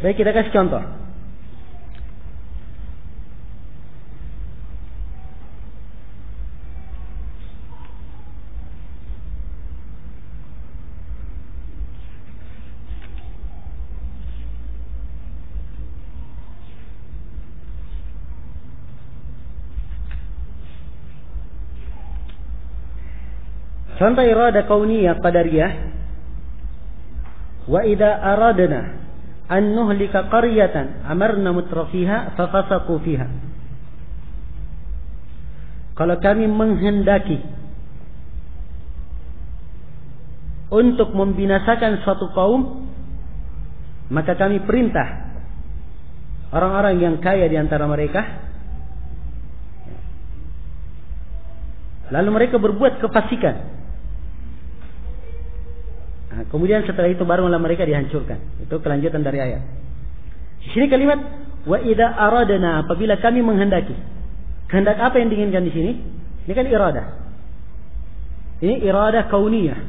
Baik, kita kasih contoh. Contoh iradah kauniyah qadariyah. Wa idza aradna an nuhlika qaryatan amarna mutrafiha fafasaqu fiha. Kalau kami menghendaki untuk membinasakan suatu kaum, maka kami perintah orang-orang yang kaya di antara mereka, lalu mereka berbuat kefasikan. Nah, Kemudian setelah itu barulah mereka dihancurkan. Itu kelanjutan dari ayat. Di sini kalimat wa idza aradna, apabila kami menghendaki. Kehendak apa yang diinginkan di sini? Ini kan iradah. Ini iradah kauniyah.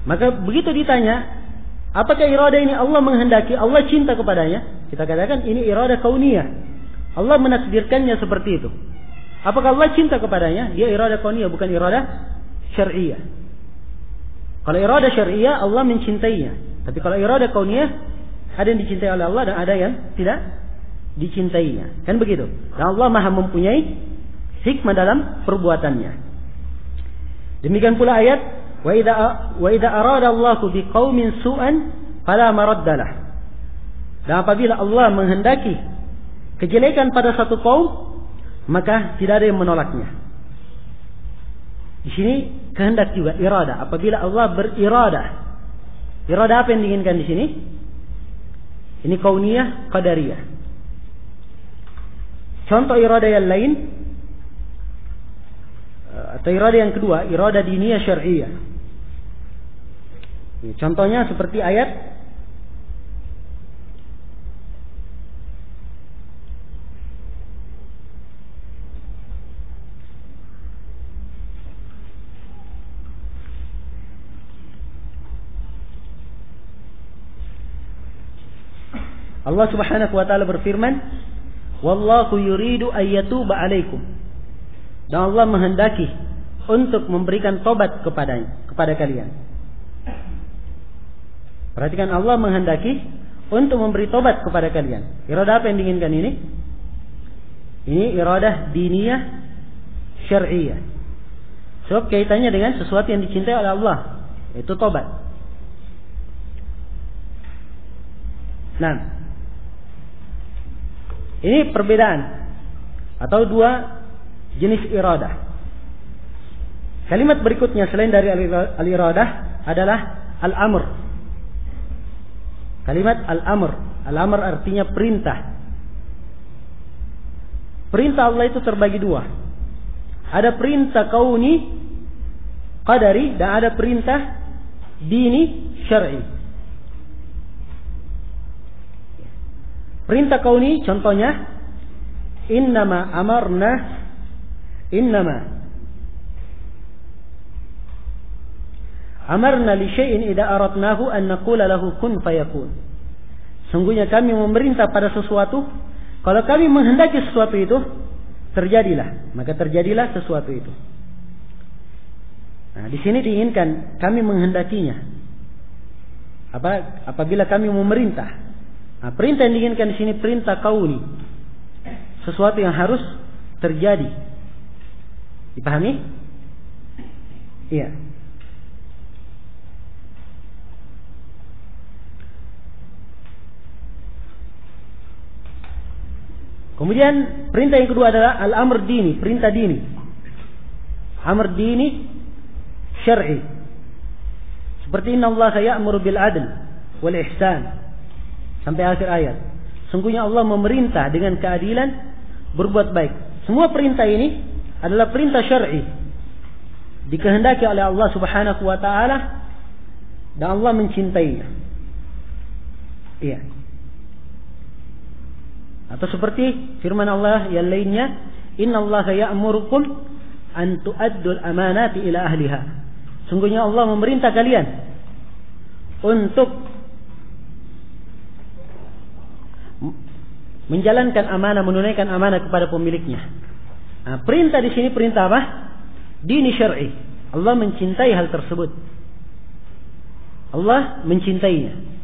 Maka begitu ditanya, apakah iradah ini Allah menghendaki, Allah cinta kepadanya? Kita katakan ini iradah kauniyah. Allah menakdirkannya seperti itu. Apakah Allah cinta kepadanya? Dia iradah kauniyah, bukan iradah syar'iyah. Kalau iradah syar'iyah, Allah mencintainya. Tapi kalau iradah kauniyah, ada yang dicintai oleh Allah dan ada yang tidak dicintainya. Kan begitu. Dan Allah Maha mempunyai hikmah dalam perbuatannya. Demikian pula ayat wa idza arada Allahu biqaumin su'an fala maraddalah. Dan apabila Allah menghendaki kejelekan pada satu kaum, maka tidak ada yang menolaknya. Di sini kehendak juga irada. Apabila Allah beriradah, irada apa yang diinginkan di sini? Ini kauniyah, qadariyah. Contoh irada yang lain atau irada yang kedua, irada diniyah syar'iyah. Contohnya seperti ayat Allah Subhanahu wa taala berfirman, "Wallahu yuridu ayyatuba 'alaikum." Dan Allah menghendaki untuk memberikan tobat kepada kalian. Perhatikan, Allah menghendaki untuk memberi tobat kepada kalian. Iradah apa yang diinginkan ini? Ini iradah diniyah syar'iyah. Sebab kaitannya dengan sesuatu yang dicintai oleh Allah, yaitu tobat. Nah, ini perbedaan atau dua jenis iradah. Kalimat berikutnya selain dari al-iradah adalah al-amr. Kalimat al-amr. Al-amr artinya perintah. Perintah Allah itu terbagi dua. Ada perintah kauni, qadari, dan ada perintah dini, syar'i. Perintah kauni contohnya innama amarna li syai'in idza aradnahu an naqula lahu kun fayakun. Sungguhnya kami memerintah pada sesuatu, kalau kami menghendaki sesuatu itu terjadilah, maka terjadilah sesuatu itu. Nah, di sini diinginkan kami menghendakinya. Apabila kami memerintah. Nah, perintah yang diinginkan di sini perintah kauni. Sesuatu yang harus terjadi. Dipahami? Iya. Kemudian perintah yang kedua adalah al-amr dini, perintah dini. Amr dini syar'i. Seperti innallaha ya'muru bil 'adl wal ihsan. Sampai akhir ayat. Sungguhnya Allah memerintah dengan keadilan, berbuat baik. Semua perintah ini adalah perintah syar'i. Dikehendaki oleh Allah Subhanahu wa taala dan Allah mencintainya. Iya. Atau seperti firman Allah yang lainnya, innallaha ya'murukum an tu'addul amanati ila ahliha. Sungguhnya Allah memerintah kalian untuk menjalankan amanah, menunaikan amanah kepada pemiliknya. Nah, perintah di sini perintah apa? Dini syar'i. Allah mencintai hal tersebut. Allah mencintainya.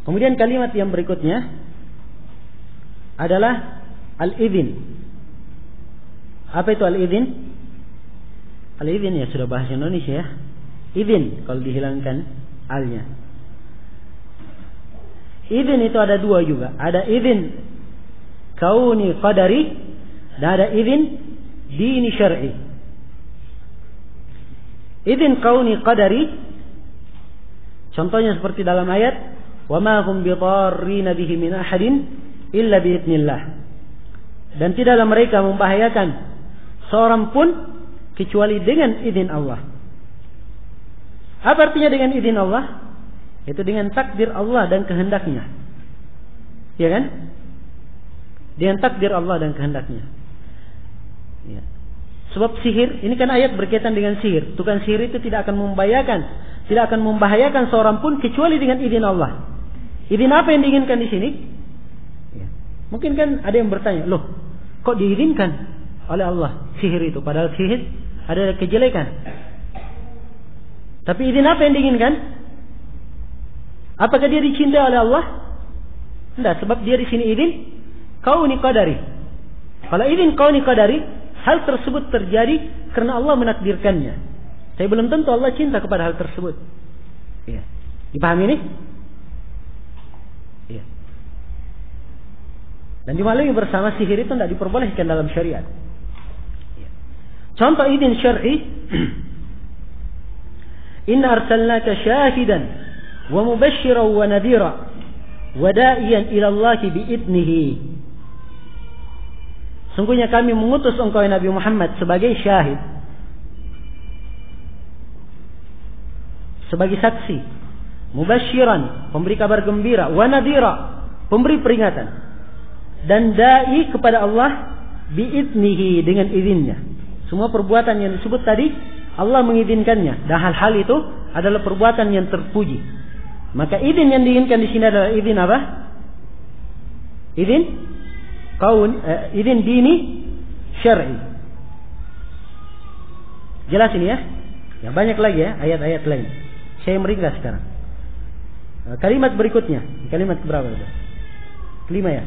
Kemudian kalimat yang berikutnya adalah al-idzin. Apa itu al-idzin? Al-idzin ya sudah bahasa Indonesia ya. Idzin kalau dihilangkan alnya. Idzin itu ada dua juga. Ada idzin kauni qadari dan ada idzin dini syar'i. Idzin kauni qadari contohnya seperti dalam ayat wa ma hum bidarrina bihi min ahadin illa biidznillah. Dan tidaklah mereka membahayakan seorang pun kecuali dengan izin Allah. Apa artinya dengan izin Allah? Itu dengan takdir Allah dan kehendaknya. Ya kan? Dengan takdir Allah dan kehendaknya. Ya. Sebab sihir, ini kan ayat berkaitan dengan sihir. Tukang sihir itu tidak akan membahayakan seorang pun kecuali dengan izin Allah. Izin apa yang diinginkan di sini? Ya. Mungkin kan ada yang bertanya, loh, kok diizinkan oleh Allah sihir itu? Padahal sihir ada kejelekan. Tapi izin apa yang diinginkan? Apakah dia dicintai oleh Allah? Tidak, sebab dia di sini izin kauni qadari. Kalau izin kauni qadari, hal tersebut terjadi karena Allah menakdirkannya. Tapi belum tentu Allah cinta kepada hal tersebut. Ya. Dipahami ini? Ya. Dan dimaklumi bersama sihir itu tidak diperbolehkan dalam syariat. Ya. Contoh izin syar'i. Inna arsalnaka syahidan wa mubasysyiran wa nadhira wa da'iyan ila Allah bi'idnihi. Sungguhnya kami mengutus engkau Nabi Muhammad sebagai syahid, sebagai saksi, mubasysyiran, pemberi kabar gembira, wa nadhira, pemberi peringatan, dan dai kepada Allah bi'idnihi, dengan izinnya. Semua perbuatan yang disebut tadi Allah mengizinkannya, dan hal-hal itu adalah perbuatan yang terpuji. Maka izin yang diinginkan di sini adalah izin apa? Izin dini syar'i. Jelas ini ya? Ya, banyak lagi ya ayat-ayat lain. Saya meringkas sekarang. Kalimat berikutnya, kalimat berapa itu? Kelima ya.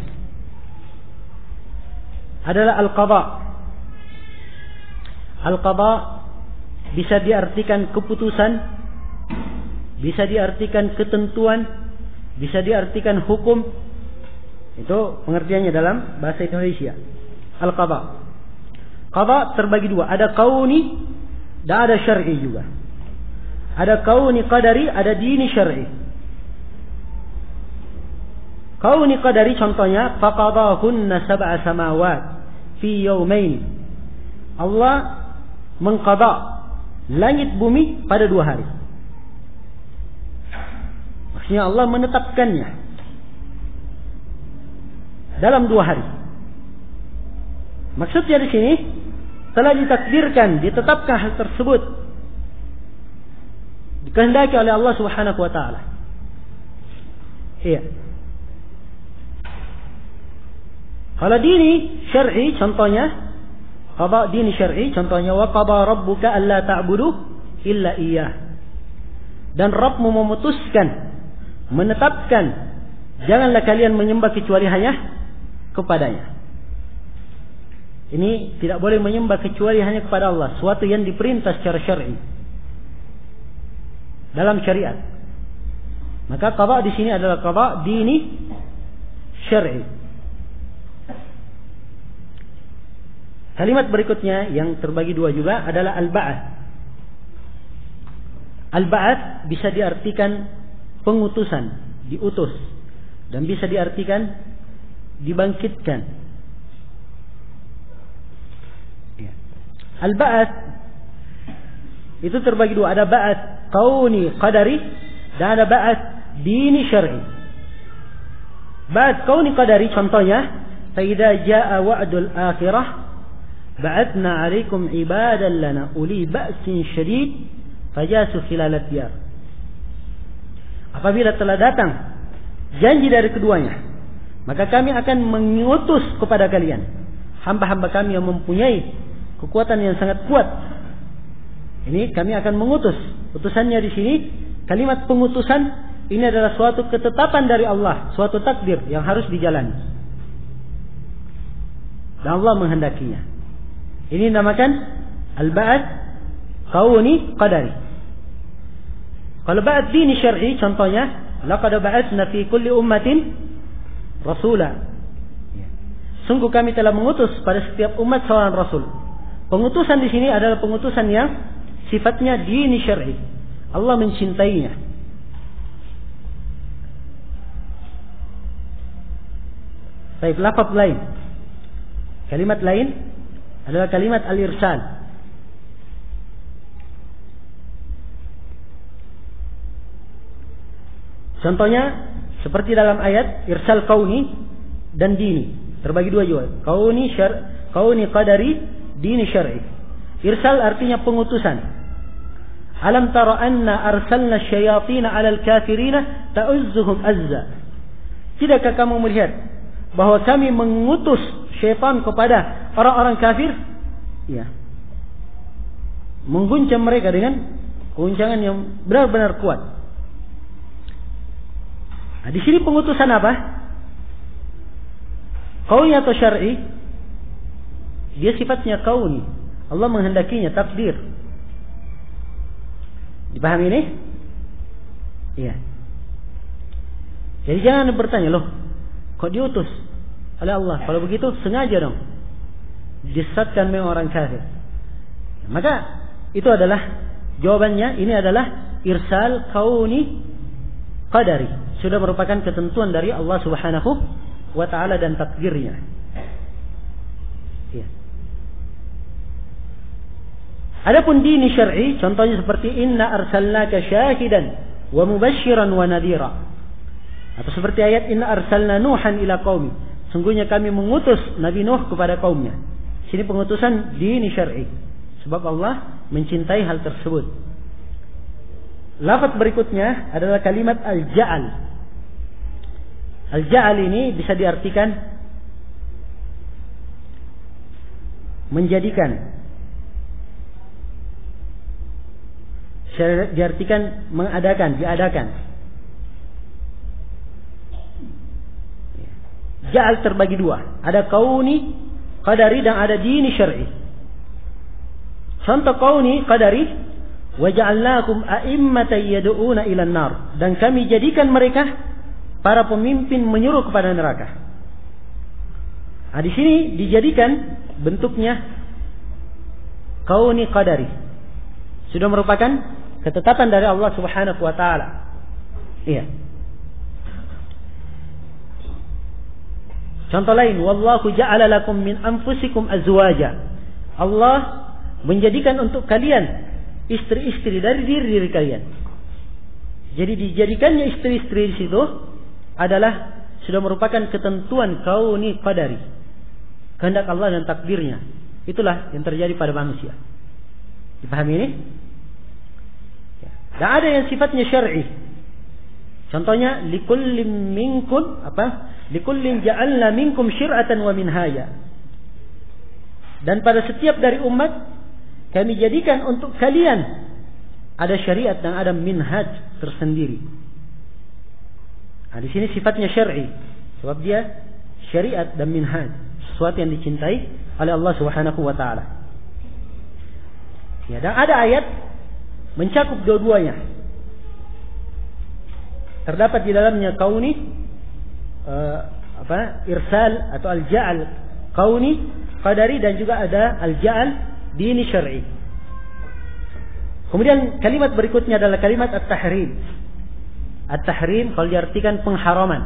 Adalah al-qada. Al-qada bisa diartikan keputusan, bisa diartikan ketentuan, bisa diartikan hukum. Itu pengertiannya dalam bahasa Indonesia. Al-qada. Qada terbagi dua, ada kauni dan ada syar'i juga. Ada kauni qadari, ada dini syar'i. Kauni qadari contohnya, faqadahunna sab'a samawat fi yawmain. Allah mengqada langit bumi pada 2 hari. Maksudnya Allah menetapkannya dalam 2 hari. Maksudnya di sini telah ditakdirkan, ditetapkan hal tersebut, dikehendaki oleh Allah Subhanahu wa taala. Iya. Kalau dini syar'i contohnya, qada dini syar'i contohnya, wa qada rabbuka alla ta'budu illa iyyah. Dan Rabbmu memutuskan, menetapkan, janganlah kalian menyembah kecuali hanya kepadanya. Ini tidak boleh menyembah kecuali hanya kepada Allah, suatu yang diperintah secara syar'i dalam syariat. Maka qada di sini adalah qada dini syar'i. Kalimat berikutnya yang terbagi 2 juga adalah al-ba'ats. Al-ba'ats bisa diartikan pengutusan, diutus, dan bisa diartikan dibangkitkan. Al-ba'ats itu terbagi 2, ada ba'ats kauni qadari dan ada ba'ats dini syar'i. Ba'ats kauni qadari contohnya, fa idza jaa wa'dul akhirah ba'atna 'alaikum 'ibadan lana uli ba'sin syadid fajasu khilalat diyar. Apabila telah datang janji dari keduanya, maka kami akan mengutus kepada kalian hamba-hamba kami yang mempunyai kekuatan yang sangat kuat. Ini kami akan mengutus. Utusannya di sini, kalimat pengutusan ini adalah suatu ketetapan dari Allah, suatu takdir yang harus dijalani. Dan Allah menghendakinya. Ini dinamakan al-ba'ats kauni qadari. Kalau ba'ats dini syar'i contohnya, laqad ba'atsna fi kulli ummatin rasula. Sungguh kami telah mengutus pada setiap umat seorang rasul. Pengutusan di sini adalah pengutusan yang sifatnya dini syar'i. Allah mencintainya. Baik, lafaz lain. Kalimat lain adalah kalimat al-irsal. Contohnya seperti dalam ayat irsal kauni dan dini. Terbagi dua juga. Kauni qadari, dini syar'i. Irsal artinya pengutusan. Alam tara anna arsalna syayatin 'alal kafirina ta'uzzuhum azza. Tidakkah kamu melihat bahwa kami mengutus syaitan kepada orang-orang kafir? Ya. Mengguncang mereka dengan guncangan yang benar-benar kuat. Nah, di sini pengutusan apa? Kauni atau syar'i? Dia sifatnya kauni. Allah menghendakinya, takdir. Dipahami ini? Iya. Jadi jangan bertanya, loh, kok diutus oleh Allah? Kalau begitu sengaja dong disesatkan memang orang kafir. Maka itu adalah jawabannya. Ini adalah irsal kauni qadari. Sudah merupakan ketentuan dari Allah Subhanahu wa ta'ala dan takdirnya. Ya. Adapun dini syar'i, contohnya seperti inna arsalnaka syahidan wa mubasysyiran wa nadhira. Atau seperti ayat inna arsalna nuhan ila qaumi. Sungguhnya kami mengutus Nabi Nuh kepada kaumnya. Sini pengutusan dini syar'i. Sebab Allah mencintai hal tersebut. Lafaz berikutnya adalah kalimat al-ja'al. Al-ja'al ini bisa diartikan menjadikan, diartikan mengadakan, diadakan. Ja'al terbagi dua, ada kauni qadari dan ada dini syar'i. Contoh kauni qadari, wa ja'alnakum a'immatan yad'una ila an-nar, dan kami jadikan mereka para pemimpin menyuruh kepada neraka. Nah, di sini dijadikan bentuknya kauni qadari. Sudah merupakan ketetapan dari Allah Subhanahu wa taala. Iya. Contoh lain, wallahu ja'ala lakum min anfusikum azwaja. Allah menjadikan untuk kalian istri-istri dari diri kalian. Jadi dijadikannya istri-istri di situ adalah sudah merupakan ketentuan kauni qadari, kehendak Allah dan takdirnya. Itulah yang terjadi pada manusia. Dipahami ini? Dan ada yang sifatnya syar'i. Contohnya likullin minkum likullin ja'alna minkum syir'atan wa minhaja. Dan pada setiap dari umat kami jadikan untuk kalian ada syariat dan ada minhaj tersendiri. Nah, di sini sifatnya syar'i, sebab dia syariat dan minhaj, sesuatu yang dicintai oleh Allah Subhanahu wa taala. Ya, dan ada ayat mencakup dua-duanya. Terdapat di dalamnya kauni irsal atau al-ja'al kauni qadari, dan juga ada al-ja'al dini syar'i. Kemudian kalimat berikutnya adalah kalimat at-tahrim. At-tahrim kalau diartikan pengharaman.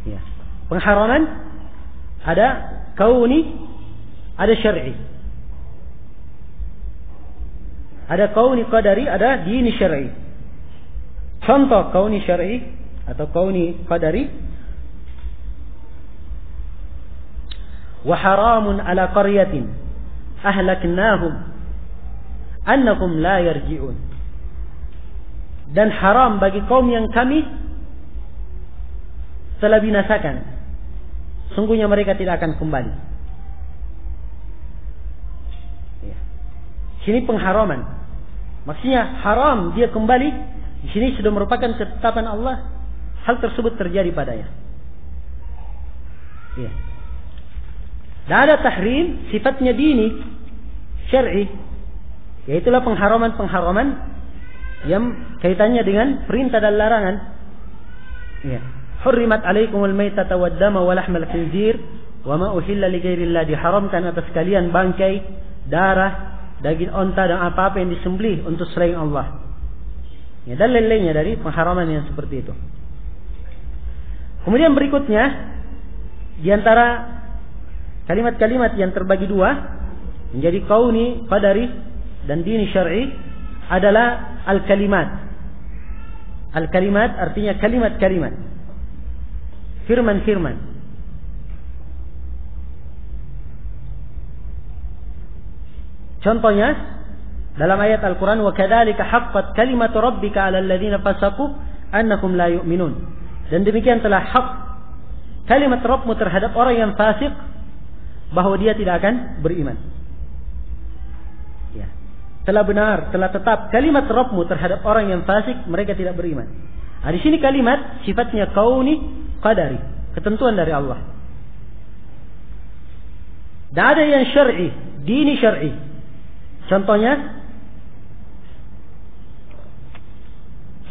Ya. Pengharaman ada kauni, ada syar'i. Ada kauni qadari, ada dini syar'i. Contoh kauni syar'i atau kauni qadari, wa haramun ala qaryatin ahlaknahum annahum la yarji'un. Dan haram bagi kaum yang kami telah binasakan, sungguhnya mereka tidak akan kembali. Ya. Sini pengharaman, maksudnya haram dia kembali. Di sini sudah merupakan ketetapan Allah, hal tersebut terjadi padanya. Ya. Dan ada tahrim sifatnya dini syar'i, yaitulah pengharaman-pengharaman yang kaitannya dengan perintah dan larangan. Ya. Hurrimat alaikumul maitata waddama wa lahmal khinzir wa ma uhilla li ghairillah. Diharamkan atas kalian bangkai, darah, daging onta dan apa-apa yang disembelih untuk selain Allah. Ya, dan lain-lainnya dari pengharaman yang seperti itu. Kemudian berikutnya di antara kalimat-kalimat yang terbagi dua menjadi kauni qadari dan dini syar'i adalah al-kalimat. Al-kalimat artinya kalimat-kalimat, firman-firman. Contohnya dalam ayat Al-Quran, wa kadzalika haqqat kalimatu rabbika 'alal ladzina fasaqu annakum la yu'minun. Dan demikian telah hak kalimat Rabbmu terhadap orang yang fasik bahwa dia tidak akan beriman. Ya. Telah benar, telah tetap kalimat Rabbmu terhadap orang yang fasik, mereka tidak beriman. Nah, di sini kalimat sifatnya kauni qadari, ketentuan dari Allah. Dan ada yang syar'i, dini syar'i. Contohnya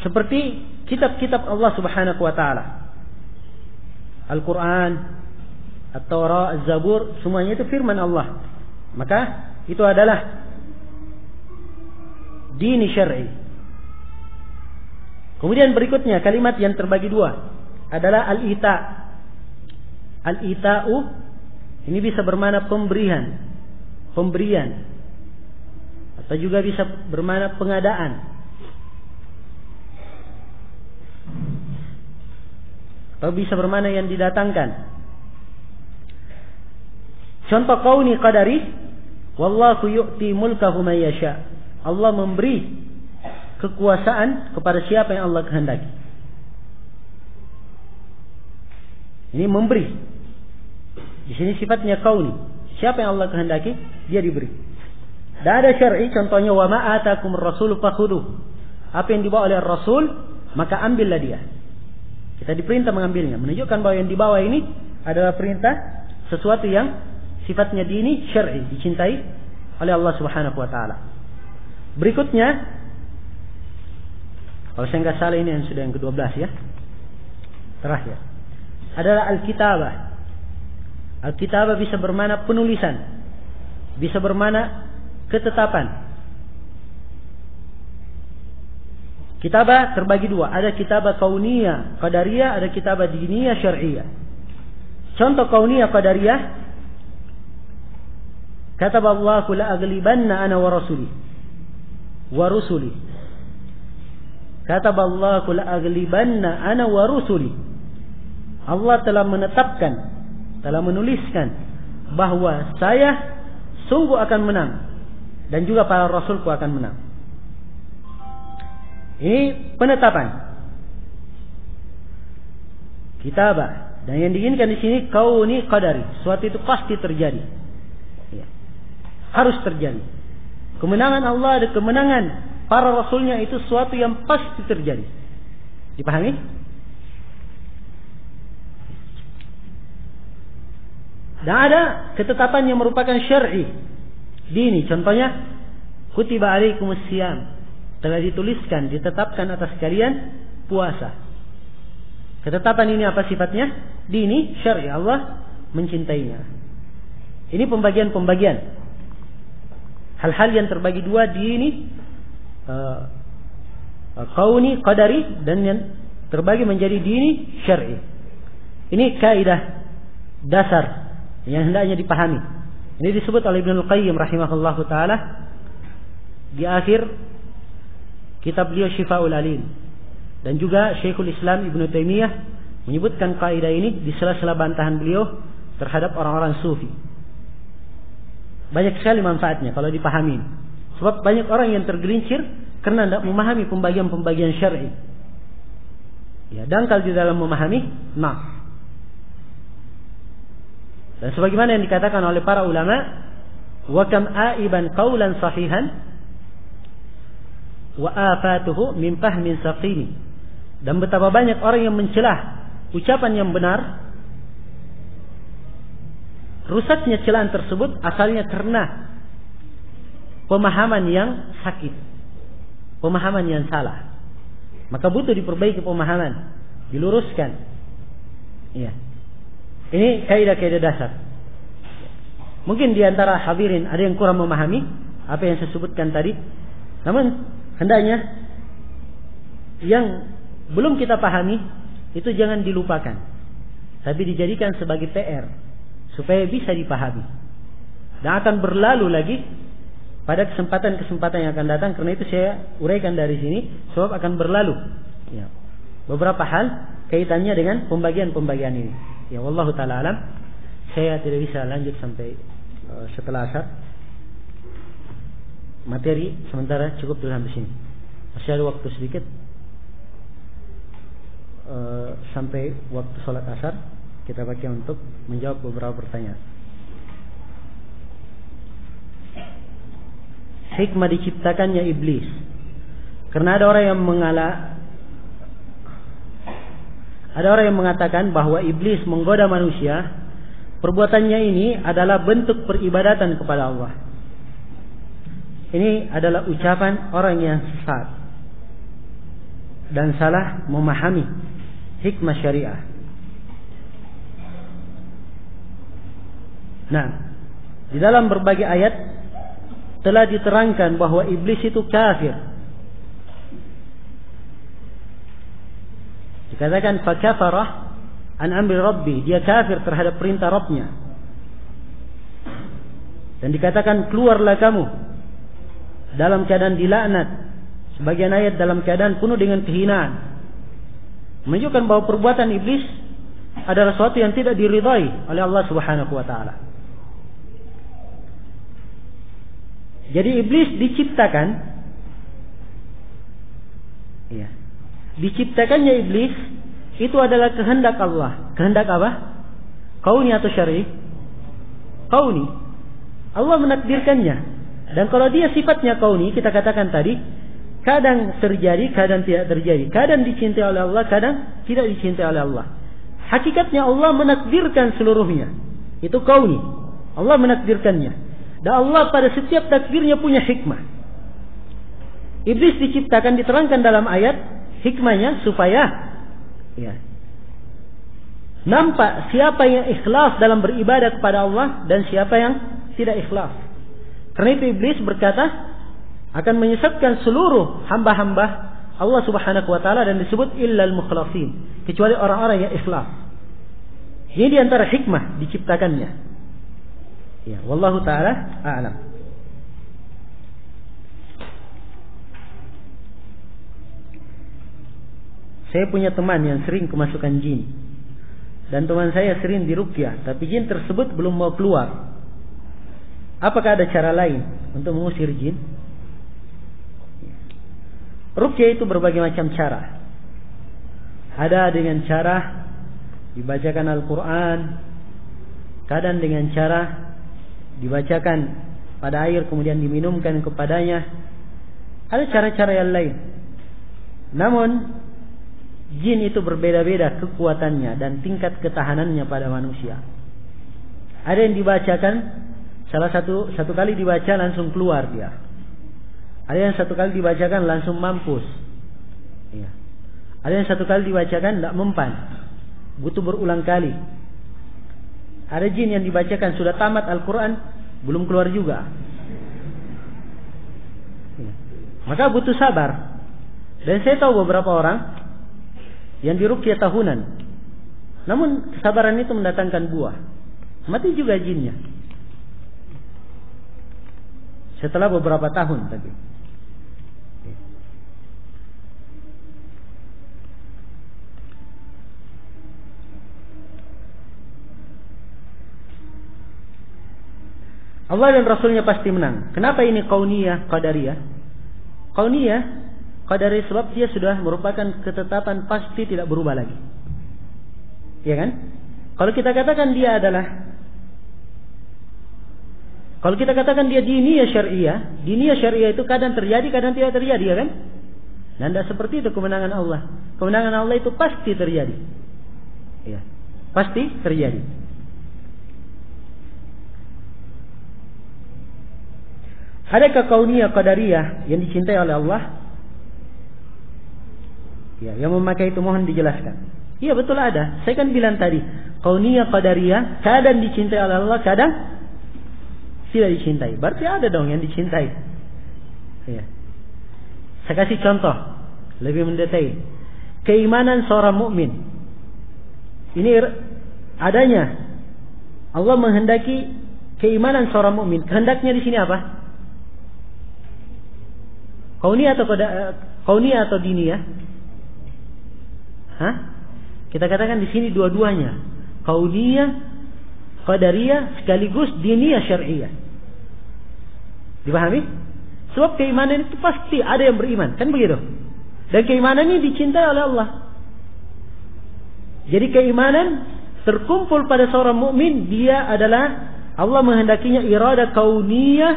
seperti kitab-kitab Allah Subhanahu wa taala. Al-Quran, At-Taurat, Az-Zabur, semuanya itu firman Allah. Maka itu adalah dini syar'i. Kemudian berikutnya kalimat yang terbagi dua adalah al-ita. Al-ita'u ini bisa bermakna pemberian, atau juga bisa bermakna pengadaan, atau bisa bermakna yang didatangkan. Contoh kauni qadari, wallahu yu'ti mulkahu man yasha. Allah memberi kekuasaan kepada siapa yang Allah kehendaki. Ini memberi. Di sini sifatnya kauni. Siapa yang Allah kehendaki, dia diberi. Dan ada syar'i, contohnya wa ma atakum ar-rasul fakhudhuh. Apa yang dibawa oleh Rasul, maka ambillah dia. Kita diperintah mengambilnya, menunjukkan bahwa yang dibawa ini adalah perintah, sesuatu yang sifatnya dini syar'i, dicintai oleh Allah Subhanahu wa taala. Berikutnya, kalau saya enggak salah ini yang sudah yang ke-12 ya. Terakhir adalah al-kitabah. Al-kitabah bisa bermakna penulisan, bisa bermakna ketetapan. Kitabah terbagi dua, ada kitabah kauniyah qadariyah, ada kitabah diniyah syar'iyah. Contoh kauniyah qadariyah, kataballahu la aghlibanna ana wa rusuli. Kataballahu la aghlibanna ana wa rusuli. Allah telah menetapkan, telah menuliskan bahwa saya sungguh akan menang dan juga para rasulku akan menang. Ini penetapan kitabah, dan yang diinginkan di sini kauni qadari, suatu itu pasti terjadi, ya, harus terjadi. Kemenangan Allah dan kemenangan para rasulnya itu suatu yang pasti terjadi. Dipahami? Dan ada ketetapan yang merupakan syar'i, dini. Contohnya kutiba alaikumus siyam, telah dituliskan, ditetapkan atas kalian puasa. Ketetapan ini apa sifatnya? Dini, syar'i, Allah mencintainya. Ini pembagian-pembagian. Hal-hal yang terbagi dua, dini, kauni, qadari, dan yang terbagi menjadi dini, syar'i. Ini kaidah dasar yang hendaknya dipahami. Ini disebut oleh Ibnu Al-Qayyim rahimahullahu taala di akhir kitab beliau Syifaul Alim, dan juga Syekhul Islam Ibnu Taimiyah menyebutkan kaidah ini di sela-sela bantahan beliau terhadap orang-orang sufi. Banyak sekali manfaatnya kalau dipahami. Sebab banyak orang yang tergelincir karena tidak memahami pembagian-pembagian syar'i. Ya, dangkal di dalam memahami. Dan sebagaimana yang dikatakan oleh para ulama, wa kam aiban qaulan sahihan wa afatuhu min fahmin saqimi. Dan betapa banyak orang yang mencelah ucapan yang benar, rusaknya celaan tersebut asalnya karena pemahaman yang sakit, pemahaman yang salah. Maka butuh diperbaiki pemahaman, diluruskan. Iya. Ini kaidah-kaidah dasar. Mungkin di antara hadirin ada yang kurang memahami apa yang saya sebutkan tadi. Namun hendaknya yang belum kita pahami itu jangan dilupakan, tapi dijadikan sebagai PR supaya bisa dipahami. Dan akan berlalu lagi pada kesempatan-kesempatan yang akan datang. Karena itu saya uraikan dari sini, sebab akan berlalu Ya. Beberapa hal kaitannya dengan pembagian-pembagian ini. Ya, wallahu taala alam. Saya tidak bisa lanjut sampai setelah asar. Materi sementara cukup dulu sampai sini. Masih ada waktu sedikit sampai waktu sholat asar kita pakai untuk menjawab beberapa pertanyaan. Hikmah diciptakannya iblis. Karena ada orang yang mengatakan bahwa iblis menggoda manusia. Perbuatannya ini adalah bentuk peribadatan kepada Allah. Ini adalah ucapan orang yang sesat dan salah memahami hikmah syariah. Nah, di dalam berbagai ayat telah diterangkan bahwa iblis itu kafir. Dikatakan fakafarah an amri rabbi, dia kafir terhadap perintah Rabbnya. Dan dikatakan keluarlah kamu dalam keadaan dilaknat. Sebagian ayat dalam keadaan penuh dengan kehinaan, menunjukkan bahwa perbuatan iblis adalah sesuatu yang tidak diridhai oleh Allah Subhanahu wa taala. Jadi iblis diciptakan, ya. Diciptakannya iblis itu adalah kehendak Allah. Kehendak apa? Kauni atau syar'i? Kauni. Allah menakdirkannya. Dan kalau dia sifatnya kauni, kita katakan tadi, kadang terjadi, kadang tidak terjadi. Kadang dicintai oleh Allah, kadang tidak dicintai oleh Allah. Hakikatnya Allah menakdirkan seluruhnya. Itu kauni. Allah menakdirkannya. Dan Allah pada setiap takdirnya punya hikmah. Iblis diciptakan, diterangkan dalam ayat, hikmahnya supaya nampak siapa yang ikhlas dalam beribadah kepada Allah dan siapa yang tidak ikhlas. Karena itu iblis berkata akan menyesatkan seluruh hamba-hamba Allah Subhanahu wa taala, dan disebut illal mukhlasin, kecuali orang-orang yang ikhlas. Ini di antara hikmah diciptakannya. Ya, wallahu taala a'lam. Saya punya teman yang sering kemasukan jin. Dan teman saya sering diruqyah, tapi jin tersebut belum mau keluar. Apakah ada cara lain untuk mengusir jin? Ruqyah itu berbagai macam cara. Ada dengan cara dibacakan Al-Quran, kadang dengan cara dibacakan pada air kemudian diminumkan kepadanya. Ada cara-cara yang lain. Namun jin itu berbeda-beda kekuatannya dan tingkat ketahanannya pada manusia. Ada yang dibacakan satu kali dibaca langsung keluar dia. Ada yang satu kali dibacakan langsung mampus. Ya. Ada yang satu kali dibacakan tidak mempan, butuh berulang kali. Ada jin yang dibacakan sudah tamat Al-Quran belum keluar juga. Ya. Maka butuh sabar. Dan saya tahu beberapa orang yang diruqyah tahunan, namun kesabaran itu mendatangkan buah. Mati juga jinnya setelah beberapa tahun tadi. Allah dan Rasulnya pasti menang. Kenapa ini kauniyah, qadariyah? Kauniyah, qadariyah sebab dia sudah merupakan ketetapan pasti tidak berubah lagi. Ya kan? Kalau kita katakan dia diniyah syariah itu kadang terjadi, kadang tidak terjadi, ya kan? Dan tidak seperti itu kemenangan Allah. Kemenangan Allah itu pasti terjadi. Ya, pasti terjadi. Adakah kauniyah qadariyah yang dicintai oleh Allah? Ya, yang memakai itu mohon dijelaskan. Iya betul ada. Saya kan bilang tadi, kauniyah qadariyah kadang dicintai oleh Allah, kadang tidak dicintai. Berarti ada dong yang dicintai. Ya. Saya kasih contoh lebih mendetail. Keimanan seorang mukmin. Ini adanya Allah menghendaki keimanan seorang mukmin. Kehendaknya di sini apa? Kauniyah atau diniyah? Kita katakan di sini dua-duanya, kauniyah, qadariyah sekaligus diniyah syar'iyah. Dipahami? Sebab keimanan itu pasti ada yang beriman, kan begitu? Dan keimanan ini dicintai oleh Allah. Jadi keimanan terkumpul pada seorang mukmin, dia adalah Allah menghendakinya irada kauniyah,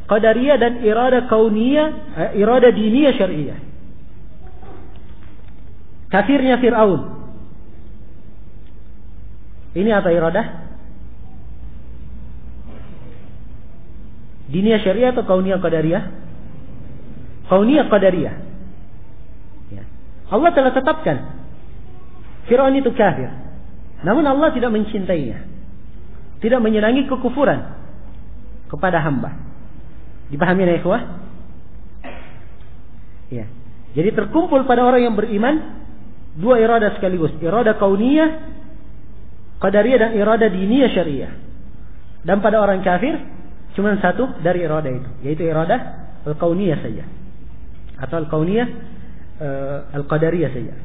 qadariyah dan irada kauniyah, irada diniyah syar'iyah. Kafirnya Fir'aun, ini apa iradah? Diniyah syariah atau kauniyah qadariyah? Kauniyah qadariyah. Ya. Allah telah tetapkan Fir'aun itu kafir. Namun Allah tidak mencintainya. Tidak menyenangi kekufuran kepada hamba. Dipahami ya ikhwah? Ya. Jadi terkumpul pada orang yang beriman dua irada sekaligus. Irada kauniyah qadariyah dan irada diniyah syariah. Dan pada orang kafir cuma satu dari irada itu, yaitu irada al-kauniyah saja atau al-kauniyah al-qadariyah saja.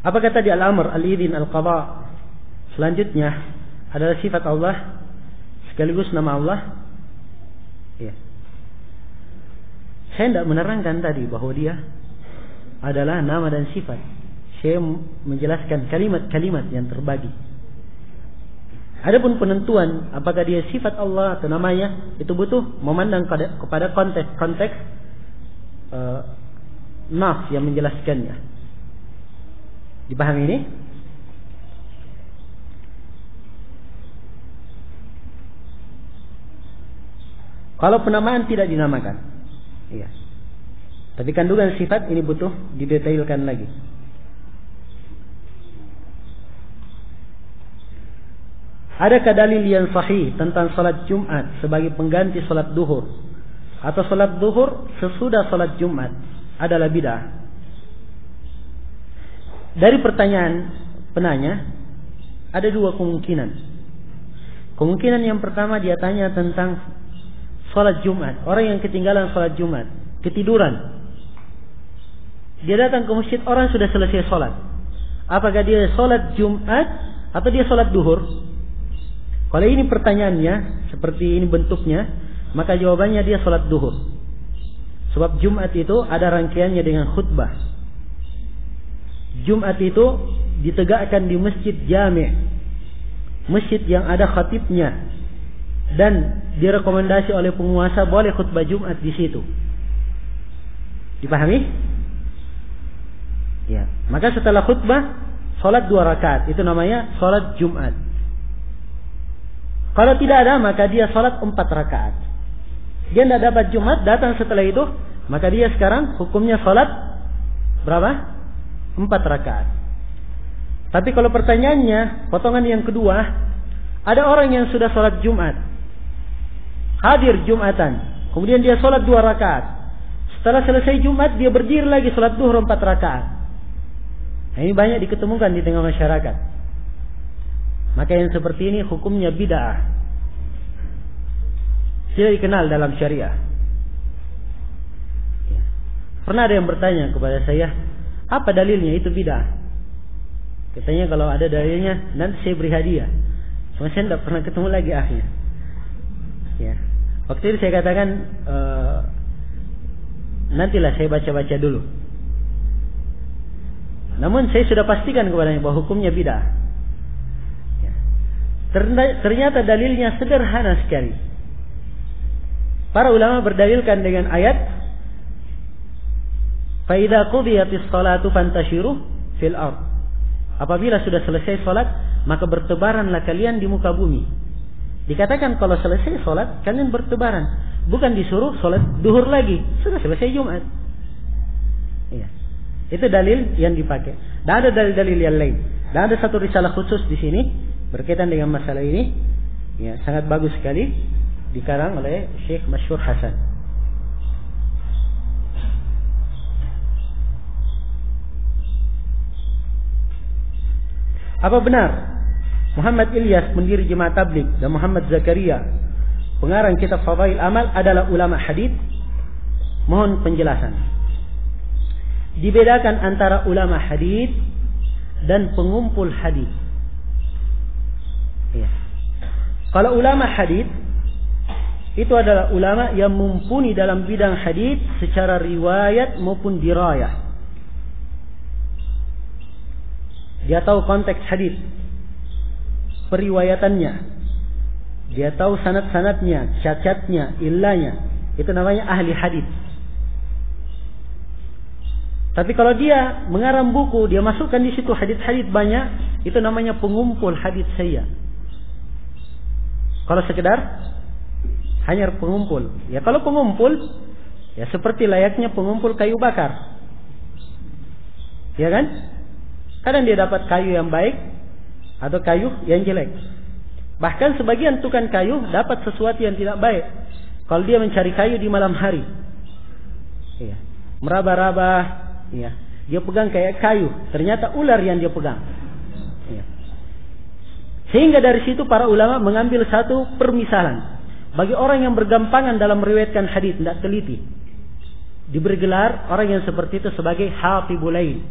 Apa kata di al-amr, al-idhin, al-qada? Selanjutnya adalah sifat Allah sekaligus nama Allah. Ya. Saya tidak menerangkan tadi bahwa dia adalah nama dan sifat. Saya menjelaskan kalimat-kalimat yang terbagi. Adapun penentuan apakah dia sifat Allah atau namanya, itu butuh memandang kepada konteks nas yang menjelaskannya. Dipahami ini? Kalau penamaan tidak dinamakan, iya. Tapi kandungan sifat ini butuh didetailkan lagi. Adakah dalil yang sahih tentang salat Jumat sebagai pengganti salat duhur, atau salat duhur sesudah salat Jumat adalah bid'ah? Dari pertanyaan penanya ada dua kemungkinan. Kemungkinan yang pertama, dia tanya tentang salat Jumat. Orang yang ketinggalan salat Jumat, ketiduran, dia datang ke masjid, orang sudah selesai salat. Apakah dia salat Jumat atau dia salat duhur? Kalau ini pertanyaannya, seperti ini bentuknya, maka jawabannya dia salat duhur. Sebab Jumat itu ada rangkaiannya dengan khutbah. Jumat itu ditegakkan di masjid jami', masjid yang ada khatibnya, dan direkomendasi oleh penguasa boleh khutbah Jumat di situ. Dipahami? Ya. Maka setelah khutbah, salat 2 rakaat, itu namanya salat Jumat. Kalau tidak ada, maka dia salat 4 rakaat. Dia tidak dapat Jumat, datang setelah itu, maka dia sekarang hukumnya salat berapa? 4 rakaat. Tapi kalau pertanyaannya, potongan yang kedua, ada orang yang sudah salat Jumat, hadir Jumatan, kemudian dia salat 2 rakaat. Setelah selesai Jumat, dia berdiri lagi salat duhur 4 rakaat. Nah, ini banyak diketemukan di tengah masyarakat. Maka yang seperti ini hukumnya bid'ah, tidak dikenal dalam syariah. Pernah ada yang bertanya kepada saya, apa dalilnya itu bid'ah? Katanya kalau ada dalilnya nanti saya beri hadiah. Cuma saya tidak pernah ketemu lagi akhirnya. Ya. Waktu itu saya katakan nantilah saya baca-baca dulu. Namun saya sudah pastikan kepadanya bahwa hukumnya bid'ah. Ya. Ternyata dalilnya sederhana sekali. Para ulama berdalilkan dengan ayat فَإِذَا قُضِيَتِ الصَّلَاةُ فَانْتَشِرُوا فِي الْأَرْضِ. Apabila sudah selesai salat, maka bertebaranlah kalian di muka bumi. Dikatakan kalau selesai salat, kalian bertebaran. Bukan disuruh salat duhur lagi. Sudah selesai Jumat. Iya. Itu dalil yang dipakai. Dan ada dalil-dalil yang lain. Dan ada satu risalah khusus di sini berkaitan dengan masalah ini. Ya, sangat bagus sekali. Dikarang oleh Syekh Masyhur Hasan. Apa benar Muhammad Ilyas, pendiri Jemaah Tabligh, dan Muhammad Zakaria, pengarang kitab Fadail Amal, adalah ulama hadits? Mohon penjelasan. Dibedakan antara ulama hadits dan pengumpul hadits. Ya. Kalau ulama hadits itu adalah ulama yang mumpuni dalam bidang hadits secara riwayat maupun dirayah. Dia tahu konteks hadits, periwayatannya, dia tahu sanad-sanadnya, cacat-catatnya, illahnya. Itu namanya ahli hadits. Tapi kalau dia mengarang buku, dia masukkan di situ hadits-hadits banyak, itu namanya pengumpul hadits saya. Kalau sekedar hanya pengumpul, ya kalau pengumpul, ya seperti layaknya pengumpul kayu bakar, ya kan? Kadang dia dapat kayu yang baik atau kayu yang jelek. Bahkan sebagian tukang kayu dapat sesuatu yang tidak baik kalau dia mencari kayu di malam hari, ya, meraba-raba. Ya, dia pegang kayak kayu, ternyata ular yang dia pegang. Ya. Sehingga dari situ para ulama mengambil satu permisalan bagi orang yang bergampangan dalam meriwayatkan hadis, tidak teliti. Diberi gelar orang yang seperti itu sebagai hafibul lail,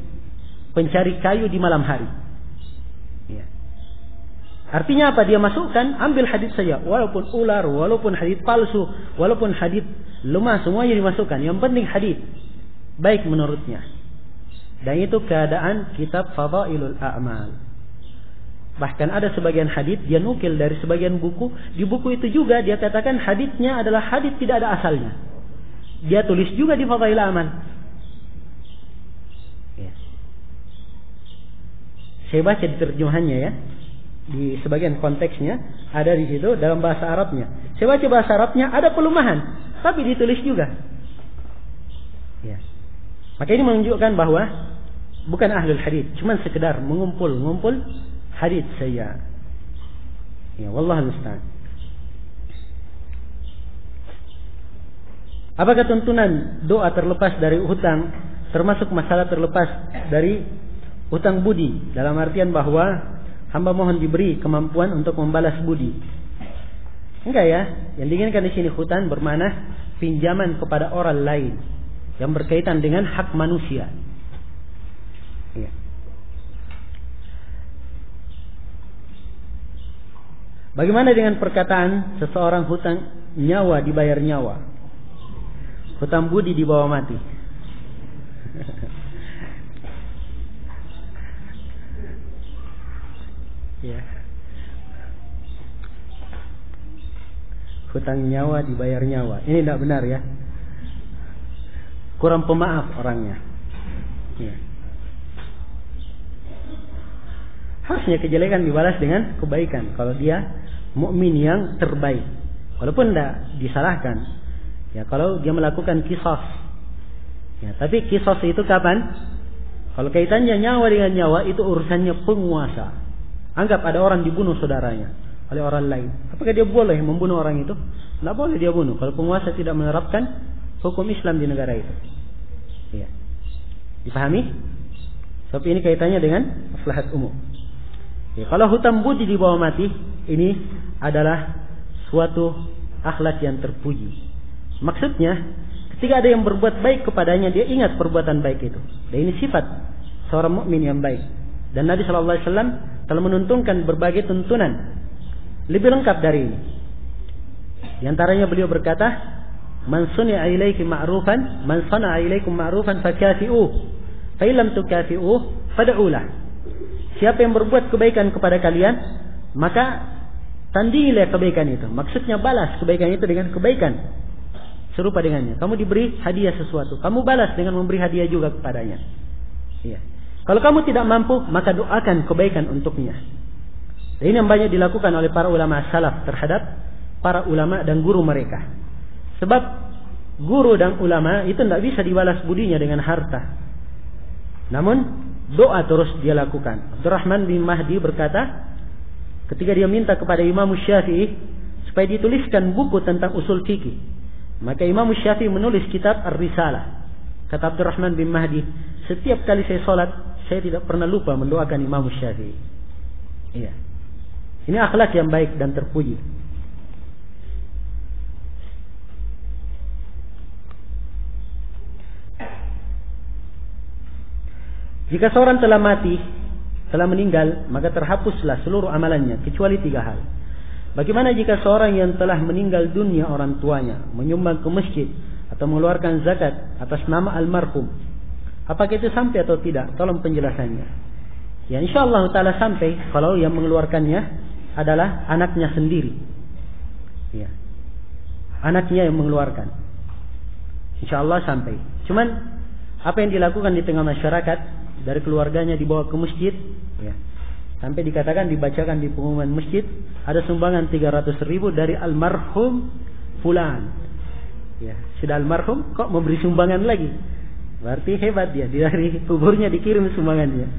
pencari kayu di malam hari. Ya. Artinya apa? Dia masukkan, ambil hadis saja, walaupun ular, walaupun hadis palsu, walaupun hadis lemah, semuanya dimasukkan. Yang penting hadis baik menurutnya. Dan itu keadaan kitab Fadailul A'mal. Bahkan ada sebagian hadis dia nukil dari sebagian buku. Di buku itu juga dia katakan hadisnya adalah hadis tidak ada asalnya. Dia tulis juga di Fadailul A'mal. Ya. Saya baca di terjemahannya ya. Di sebagian konteksnya ada di situ dalam bahasa Arabnya. Saya baca bahasa Arabnya ada pelemahan, tapi ditulis juga. Ya. Maka ini menunjukkan bahwa bukan ahlul hadits, cuma sekedar mengumpul hadits saya. Ya, wallahu musta'an. Apakah tuntunan doa terlepas dari hutang termasuk masalah terlepas dari hutang budi, dalam artian bahwa hamba mohon diberi kemampuan untuk membalas budi? Enggak ya. Yang diinginkan di sini hutang bermakna pinjaman kepada orang lain yang berkaitan dengan hak manusia. Ya. Bagaimana dengan perkataan seseorang hutang nyawa dibayar nyawa, hutang budi dibawa mati? Ya. Hutang nyawa dibayar nyawa, ini tidak benar ya. Kurang pemaaf orangnya. Ya. Harusnya kejelekan dibalas dengan kebaikan kalau dia mukmin yang terbaik. Walaupun tidak disalahkan. Ya, kalau dia melakukan qisas. Ya, tapi qisas itu kapan? Kalau kaitannya nyawa dengan nyawa, itu urusannya penguasa. Anggap ada orang dibunuh saudaranya oleh orang lain. Apakah dia boleh membunuh orang itu? Tidak boleh dia bunuh kalau penguasa tidak menerapkan hukum Islam di negara itu. Ya. Dipahami? Sebab ini kaitannya dengan maslahat umum. Ya, kalau hutang budi dibawa mati, ini adalah suatu akhlak yang terpuji. Maksudnya, ketika ada yang berbuat baik kepadanya, dia ingat perbuatan baik itu. Dan ini sifat seorang mukmin yang baik. Dan Nabi SAW telah menuntunkan berbagai tuntunan lebih lengkap dari ini. Di antaranya beliau berkata, Man suni'a ilaiki ma'rufan, man sana'a ilaikum ma'rufan fakafi'uh, fa illam tukafi'uh fad'ulah. Siapa yang berbuat kebaikan kepada kalian, maka tandingilah kebaikan itu. Maksudnya balas kebaikan itu dengan kebaikan serupa dengannya. Kamu diberi hadiah sesuatu, kamu balas dengan memberi hadiah juga kepadanya. Iya. Kalau kamu tidak mampu, maka doakan kebaikan untuknya. Dan ini yang banyak dilakukan oleh para ulama salaf terhadap para ulama dan guru mereka. Sebab guru dan ulama itu tidak bisa dibalas budinya dengan harta. Namun doa terus dia lakukan. Abdurrahman bin Mahdi berkata, ketika dia minta kepada Imam Syafi'i supaya dituliskan buku tentang usul fikih, maka Imam Syafi'i menulis kitab Ar-Risalah. Kata Abdurrahman bin Mahdi, setiap kali saya sholat, saya tidak pernah lupa mendoakan Imam Syafi'i. Iya. Ini akhlak yang baik dan terpuji. Jika seorang telah mati, telah meninggal, maka terhapuslah seluruh amalannya kecuali 3 hal. Bagaimana jika seorang yang telah meninggal dunia orang tuanya menyumbang ke masjid atau mengeluarkan zakat atas nama almarhum? Apakah itu sampai atau tidak? Tolong penjelasannya. Ya, insyaallah taala sampai kalau yang mengeluarkannya adalah anaknya sendiri. Ya. Anaknya yang mengeluarkan. Insyaallah sampai. Cuman apa yang dilakukan di tengah masyarakat, dari keluarganya dibawa ke masjid, ya, sampai dikatakan, dibacakan di pengumuman masjid, ada sumbangan 300.000 dari almarhum fulan. Ya, sudah almarhum kok memberi sumbangan lagi, berarti hebat dia, dari kuburnya dikirim sumbangannya.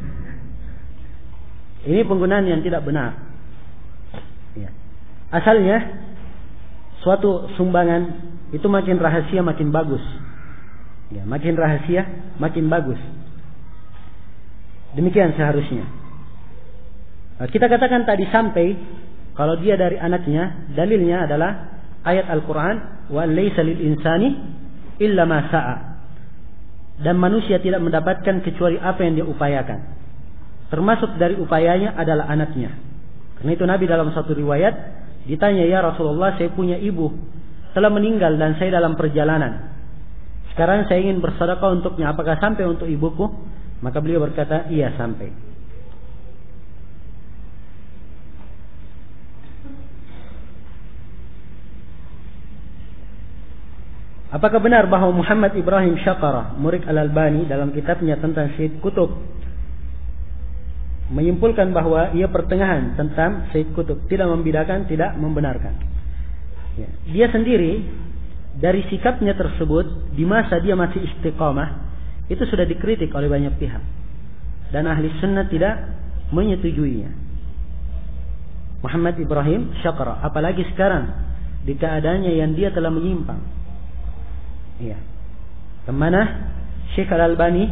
Ini penggunaan yang tidak benar. Ya. Asalnya suatu sumbangan itu makin rahasia makin bagus. Ya, makin rahasia makin bagus. Demikian seharusnya. Kita katakan tadi sampai kalau dia dari anaknya, dalilnya adalah ayat Al-Quran, wa laisa lil insani illa ma sa'a. Dan manusia tidak mendapatkan kecuali apa yang dia upayakan. Termasuk dari upayanya adalah anaknya. Karena itu Nabi dalam satu riwayat ditanya, ya Rasulullah, saya punya ibu telah meninggal dan saya dalam perjalanan. Sekarang saya ingin bersedekah untuknya, apakah sampai untuk ibuku? Maka beliau berkata, iya sampai. Apakah benar bahwa Muhammad Ibrahim Syaqarah, murid Al-Albani, dalam kitabnya tentang Syed Qutb menyimpulkan bahwa ia pertengahan tentang Syed Qutb, tidak membedakan, tidak membenarkan. Ya. Dia sendiri dari sikapnya tersebut di masa dia masih istiqamah itu sudah dikritik oleh banyak pihak dan ahli sunnah tidak menyetujuinya. Muhammad Ibrahim Syaqarah, apalagi sekarang di keadaannya yang dia telah menyimpang. Iya. Kemana Syekh Al-Albani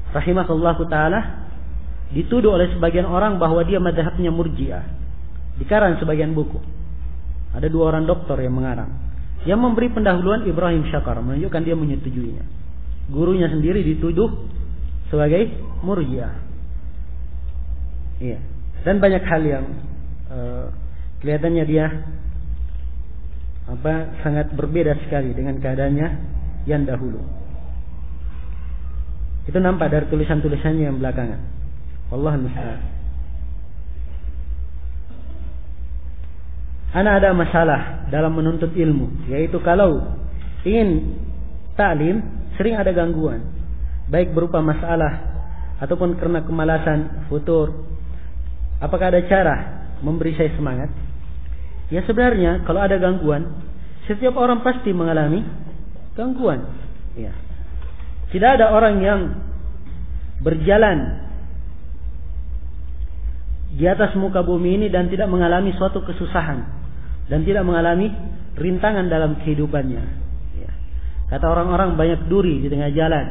rahimahullahu taala dituduh oleh sebagian orang bahwa dia mazhabnya Murji'ah. Dikarang sebagian buku. Ada 2 orang doktor yang mengarang, yang memberi pendahuluan Ibrahim Syaqarah, menunjukkan dia menyetujuinya. Gurunya sendiri dituduh sebagai Murji'ah. Iya. Dan banyak hal yang kelihatannya dia sangat berbeda sekali dengan keadaannya yang dahulu. Itu nampak dari tulisan-tulisannya yang belakangan. Wallahu musta'an. Ana ada masalah dalam menuntut ilmu, yaitu kalau ingin taklim sering ada gangguan, baik berupa masalah ataupun karena kemalasan, futur. Apakah ada cara memberi saya semangat? Ya sebenarnya kalau ada gangguan, setiap orang pasti mengalami gangguan. Ya. Tidak ada orang yang berjalan di atas muka bumi ini dan tidak mengalami suatu kesusahan dan tidak mengalami rintangan dalam kehidupannya. Kata orang-orang, banyak duri di tengah jalan,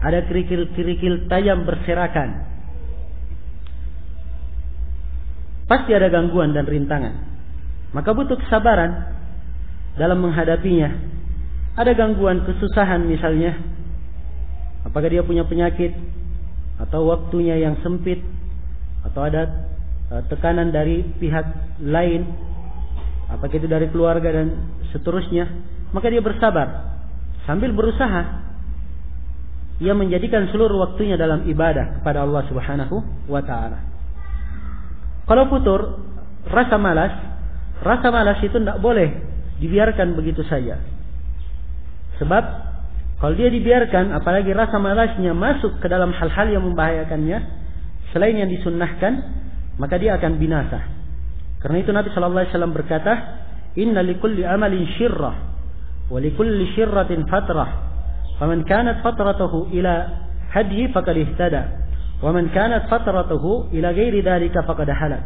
ada kerikil-kerikil tajam berserakan. Pasti ada gangguan dan rintangan. Maka butuh kesabaran dalam menghadapinya. Ada gangguan, kesusahan misalnya, apakah dia punya penyakit atau waktunya yang sempit, atau ada tekanan dari pihak lain, apakah itu dari keluarga dan seterusnya, maka dia bersabar sambil berusaha ia menjadikan seluruh waktunya dalam ibadah kepada Allah Subhanahu wa taala. Kalau futur, rasa malas itu tidak boleh dibiarkan begitu saja. Sebab kalau dia dibiarkan, apalagi rasa malasnya masuk ke dalam hal-hal yang membahayakannya selain yang disunnahkan, maka dia akan binasa. Karena itu Nabi sallallahu alaihi wasallam berkata, "Inna likulli amalin syirrah wa likulli syirratin fatrah. Faman kanat fatratuhu ila hadyi faqad ihtada, wa man kanat fatratuhu ila ghairi dzalika faqad halak."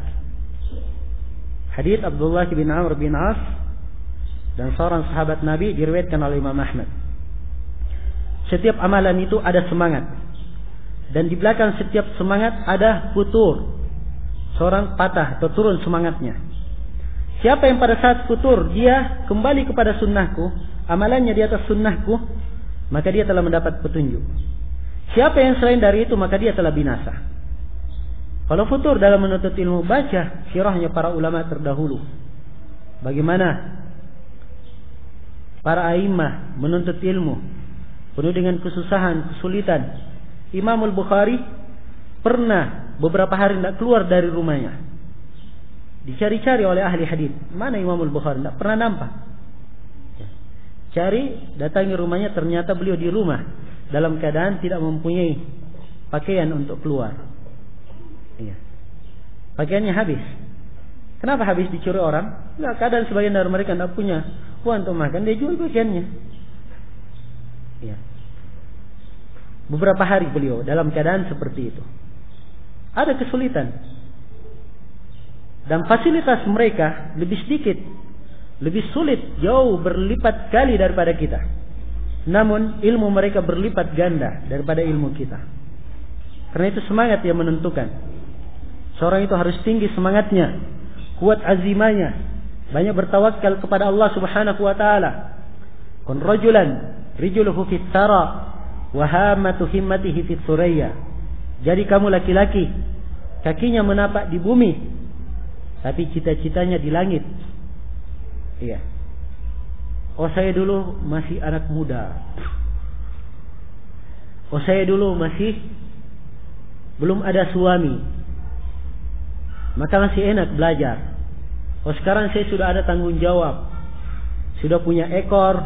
Hadits Abdullah bin Amr bin As dan seorang sahabat Nabi, diriwayatkan oleh Imam Ahmad. Setiap amalan itu ada semangat, dan di belakang setiap semangat ada futur. seorang patah atau turun semangatnya. Siapa yang pada saat futur dia kembali kepada sunnahku, amalannya di atas sunnahku, maka dia telah mendapat petunjuk. Siapa yang selain dari itu, maka dia telah binasa. Kalau futur dalam menuntut ilmu, baca sirahnya para ulama terdahulu. Bagaimana para a'immah menuntut ilmu penuh dengan kesusahan, kesulitan. Imam Al-Bukhari pernah beberapa hari tidak keluar dari rumahnya. Dicari-cari oleh ahli hadis. Mana Imam Al-Bukhari? Tidak pernah nampak. Cari, datangi rumahnya, ternyata beliau di rumah dalam keadaan tidak mempunyai pakaian untuk keluar. Iya. Pakaiannya habis. Kenapa habis? Dicuri orang? Enggak, keadaan sebagian dari mereka tidak punya uang untuk makan, dia jual pakaiannya. Iya. Beberapa hari beliau dalam keadaan seperti itu. Ada kesulitan. Dan fasilitas mereka lebih sedikit, lebih sulit, jauh berlipat kali daripada kita. Namun ilmu mereka berlipat ganda daripada ilmu kita. Karena itu semangat yang menentukan. Seorang itu harus tinggi semangatnya, kuat azimanya, banyak bertawakal kepada Allah Subhanahu wa taala. Kun rajulan rijluhu fit tara wa hamatu himmatihi fit thuraya. Jadi kamu laki-laki, kakinya menapak di bumi, tapi cita-citanya di langit. Iya. Oh, saya dulu masih anak muda. Oh, saya dulu masih belum ada suami, maka masih enak belajar. Oh, sekarang saya sudah ada tanggung jawab, sudah punya ekor,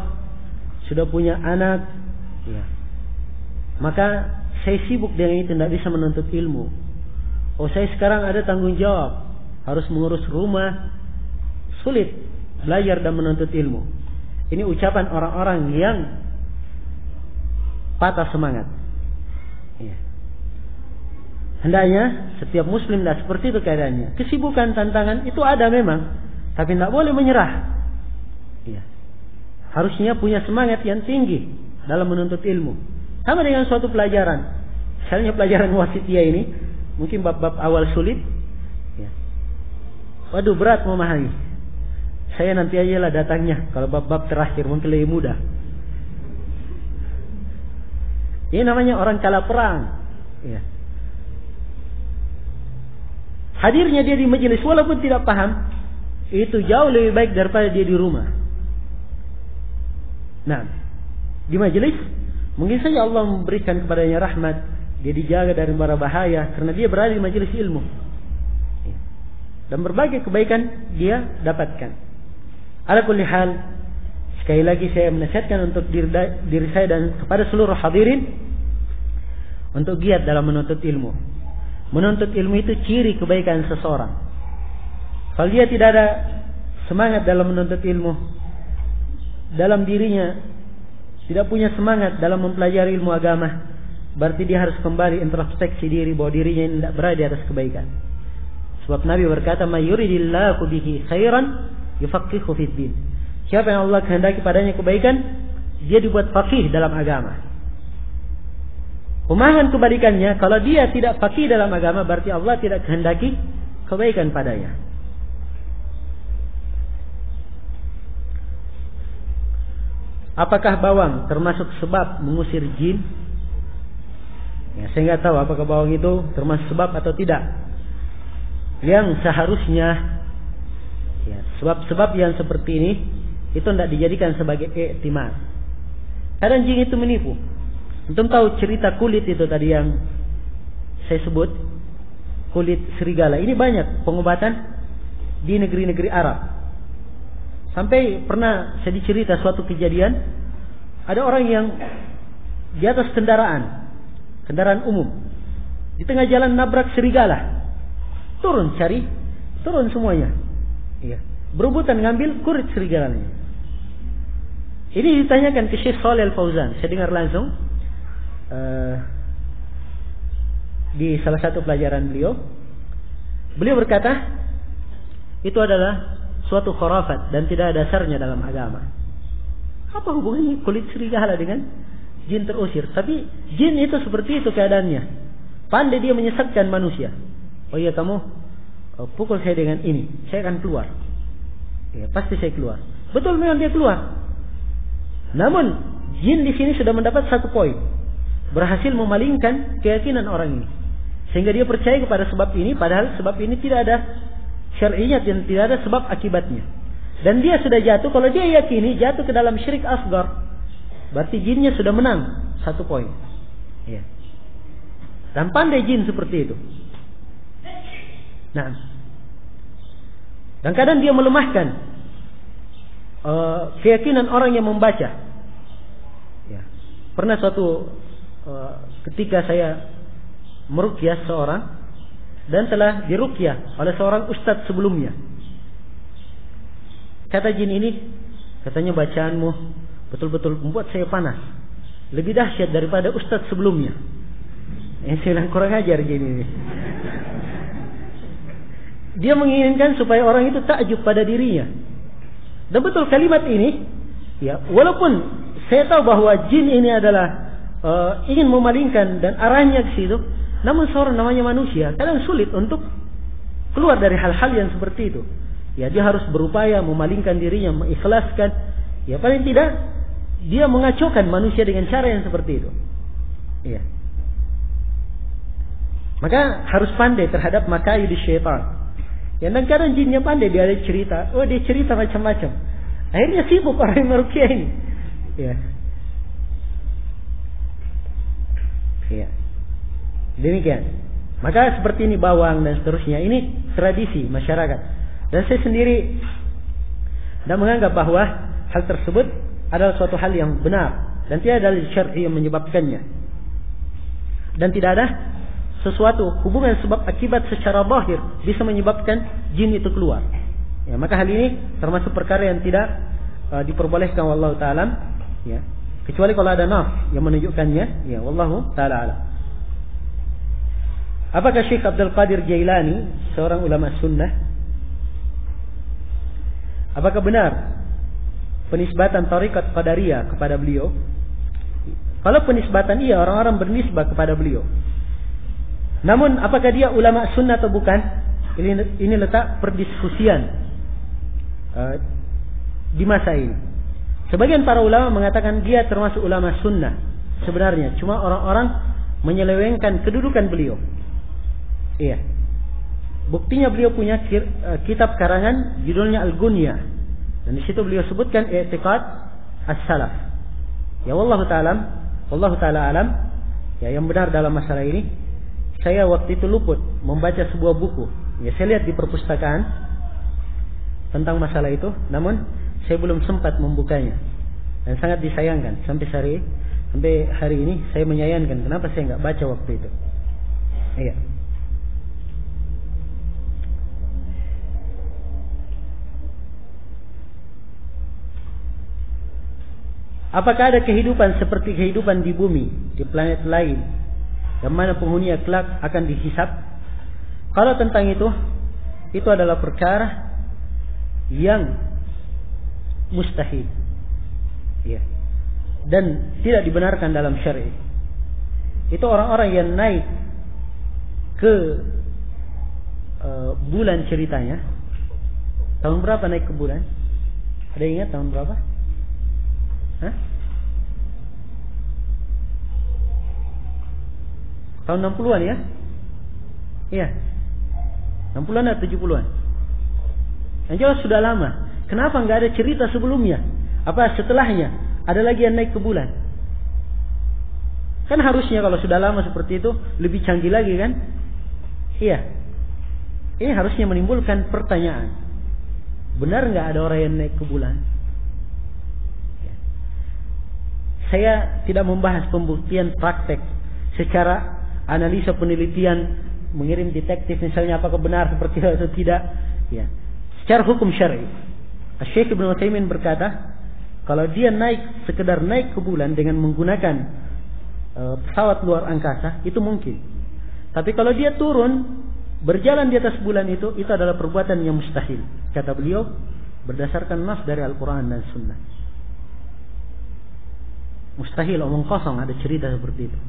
sudah punya anak. Iya. Maka saya sibuk dengan itu, tidak bisa menuntut ilmu. Oh, saya sekarang ada tanggung jawab, harus mengurus rumah, sulit belajar dan menuntut ilmu. Ini ucapan orang-orang yang patah semangat. Ya. Hendaknya setiap muslim tidak seperti itu keadaannya. Kesibukan, tantangan itu ada memang, tapi tidak boleh menyerah. Ya. Harusnya punya semangat yang tinggi dalam menuntut ilmu. Sama dengan suatu pelajaran. Misalnya pelajaran wasitiyah ini, mungkin bab-bab awal sulit. Waduh, berat memahami. Saya nanti aja lah datangnya. Kalau bab-bab terakhir mungkin lebih mudah. Ini namanya orang kalah perang. Ya. Hadirnya dia di majelis walaupun tidak paham, itu jauh lebih baik daripada dia di rumah. Nah, di majelis mungkin saja Allah memberikan kepadanya rahmat, dia dijaga dari bara bahaya karena dia berada di majelis ilmu. Dan berbagai kebaikan dia dapatkan. Ala kulli hal, sekali lagi saya menasihatkan untuk diri saya dan kepada seluruh hadirin untuk giat dalam menuntut ilmu. Menuntut ilmu itu ciri kebaikan seseorang. Kalau dia tidak ada semangat dalam menuntut ilmu, dalam dirinya tidak punya semangat dalam mempelajari ilmu agama, berarti dia harus kembali introspeksi diri bahwa dirinya tidak berada di atas kebaikan. Sebab Nabi berkata, "May yuridillahu bihi khairan yufaqihu fid din." Siapa yang Allah kehendaki padanya kebaikan, dia dibuat faqih dalam agama. Pemahaman kebalikannya, kalau dia tidak faqih dalam agama, berarti Allah tidak kehendaki kebaikan padanya. Apakah bawang termasuk sebab mengusir jin? Ya, saya nggak tahu apakah bawang itu termasuk sebab atau tidak. Yang seharusnya ya, sebab-sebab yang seperti ini itu tidak dijadikan sebagai i'timad. Kadang jin itu menipu. Antum tahu cerita kulit itu tadi yang saya sebut, kulit serigala. Ini banyak pengobatan di negeri-negeri Arab. Sampai pernah saya dicerita suatu kejadian, ada orang yang di atas kendaraan umum, di tengah jalan nabrak serigala. Turun semuanya. Iya. Berebutan ngambil kulit serigalanya. Ini ditanyakan ke Syekh Shalih Al-Fauzan. Saya dengar langsung di salah satu pelajaran beliau. Beliau berkata, itu adalah suatu khurafat dan tidak ada dasarnya dalam agama. Apa hubungannya kulit serigala dengan jin terusir? Tapi jin itu seperti itu keadaannya. Pandai dia menyesatkan manusia. Oh iya, kamu pukul saya dengan ini, saya akan keluar. Ya, pasti saya keluar. Betul, memang dia keluar. Namun jin di sini sudah mendapat satu poin, berhasil memalingkan keyakinan orang ini, sehingga dia percaya kepada sebab ini, padahal sebab ini tidak ada syar'inya dan tidak ada sebab akibatnya. Dan dia sudah jatuh, kalau dia yakini jatuh ke dalam syirik asgar, berarti jinnya sudah menang satu poin. Ya. Dan pandai jin seperti itu. Nah, dan kadang dia melemahkan keyakinan orang yang membaca. Ya. Pernah suatu ketika saya meruqyah seorang dan telah diruqyah oleh seorang ustadz sebelumnya. Kata jin ini, katanya bacaanmu betul-betul membuat saya panas, lebih dahsyat daripada ustadz sebelumnya. Saya bilang kurang ajar jin ini. Dia menginginkan supaya orang itu takjub pada dirinya. Dan betul kalimat ini, ya, walaupun saya tahu bahwa jin ini adalah ingin memalingkan dan arahnya ke situ, namun seorang namanya manusia kadang sulit untuk keluar dari hal-hal yang seperti itu. Ya, dia harus berupaya memalingkan dirinya, mengikhlaskan. Ya, paling tidak dia mengacaukan manusia dengan cara yang seperti itu. Ya. Maka harus pandai terhadap makayid syaitan. Ya, dan kadang jinnya pandai, dia ada cerita. Oh, dia cerita macam-macam. Akhirnya sibuk orang yang meruqyah ini. Ya. Ya. Demikian. Maka seperti ini bawang dan seterusnya. Ini tradisi masyarakat. Dan saya sendiri dan menganggap bahwa hal tersebut adalah suatu hal yang benar dan tidak ada dalil syar'i yang menyebabkannya. Dan tidak ada sesuatu hubungan sebab akibat secara zahir bisa menyebabkan jin itu keluar. Ya, maka hal ini termasuk perkara yang tidak diperbolehkan wallahu taala, ya. Kecuali kalau ada nas yang menunjukkannya, ya, wallahu taala alam. Apakah Syekh Abdul Qadir Jailani seorang ulama sunnah? Apakah benar penisbatan tarekat Qadariyah kepada beliau? Kalau penisbatan iya, orang-orang bernisbah kepada beliau. Namun apakah dia ulama sunnah atau bukan? Ini letak perdiskusian di masa ini. Sebagian para ulama mengatakan dia termasuk ulama sunnah sebenarnya, cuma orang-orang menyelewengkan kedudukan beliau. Iya. Buktinya beliau punya kitab karangan judulnya Al-Gunya, dan di situ beliau sebutkan i'tiqad as-salaf. Ya, wallahu taala alam. Ya, yang benar dalam masalah ini, saya waktu itu luput membaca sebuah buku. Ya, saya lihat di perpustakaan tentang masalah itu, namun saya belum sempat membukanya. Dan sangat disayangkan sampai hari ini saya menyayangkan kenapa saya nggak baca waktu itu. Iya. Apakah ada kehidupan seperti kehidupan di bumi, di planet lain, yang mana penghuninya kelak akan dihisab? Kalau tentang itu adalah perkara yang mustahil, ya, dan tidak dibenarkan dalam syar'i. Itu orang-orang yang naik ke bulan ceritanya. Tahun berapa naik ke bulan? Ada ingat tahun berapa? Hah? Tahun 60-an ya? Iya. 60-an atau 70-an? Yang jelas sudah lama. Kenapa nggak ada cerita sebelumnya? Apa setelahnya? Ada lagi yang naik ke bulan? Kan harusnya kalau sudah lama seperti itu lebih canggih lagi kan? Iya. Ini harusnya menimbulkan pertanyaan. Benar nggak ada orang yang naik ke bulan? Ya. Saya tidak membahas pembuktian praktek secara analisa penelitian, mengirim detektif misalnya apakah benar seperti itu atau tidak. Ya. Secara hukum syar'i, Syekh Ibnu Utsaimin berkata, kalau dia sekedar naik ke bulan dengan menggunakan pesawat luar angkasa, itu mungkin. Tapi kalau dia turun berjalan di atas bulan itu adalah perbuatan yang mustahil, kata beliau, berdasarkan nas dari Al-Quran dan Sunnah. Mustahil, omong kosong, ada cerita seperti itu.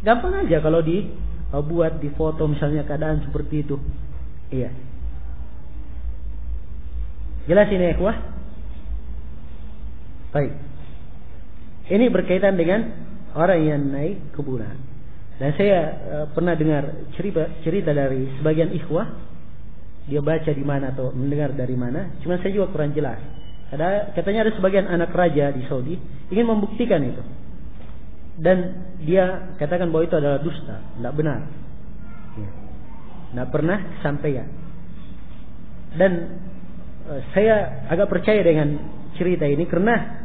Gampang aja kalau dibuat di foto misalnya keadaan seperti itu. Iya. Jelas ini ikhwah? Baik. Ini berkaitan dengan orang yang naik kuburan. Dan saya pernah dengar cerita dari sebagian ikhwah. Dia baca di mana atau mendengar dari mana. Cuma saya juga kurang jelas. Katanya ada sebagian anak raja di Saudi ingin membuktikan itu. Dan dia katakan bahwa itu adalah dusta. Tidak benar. Tidak pernah sampaikan. Dan saya agak percaya dengan cerita ini karena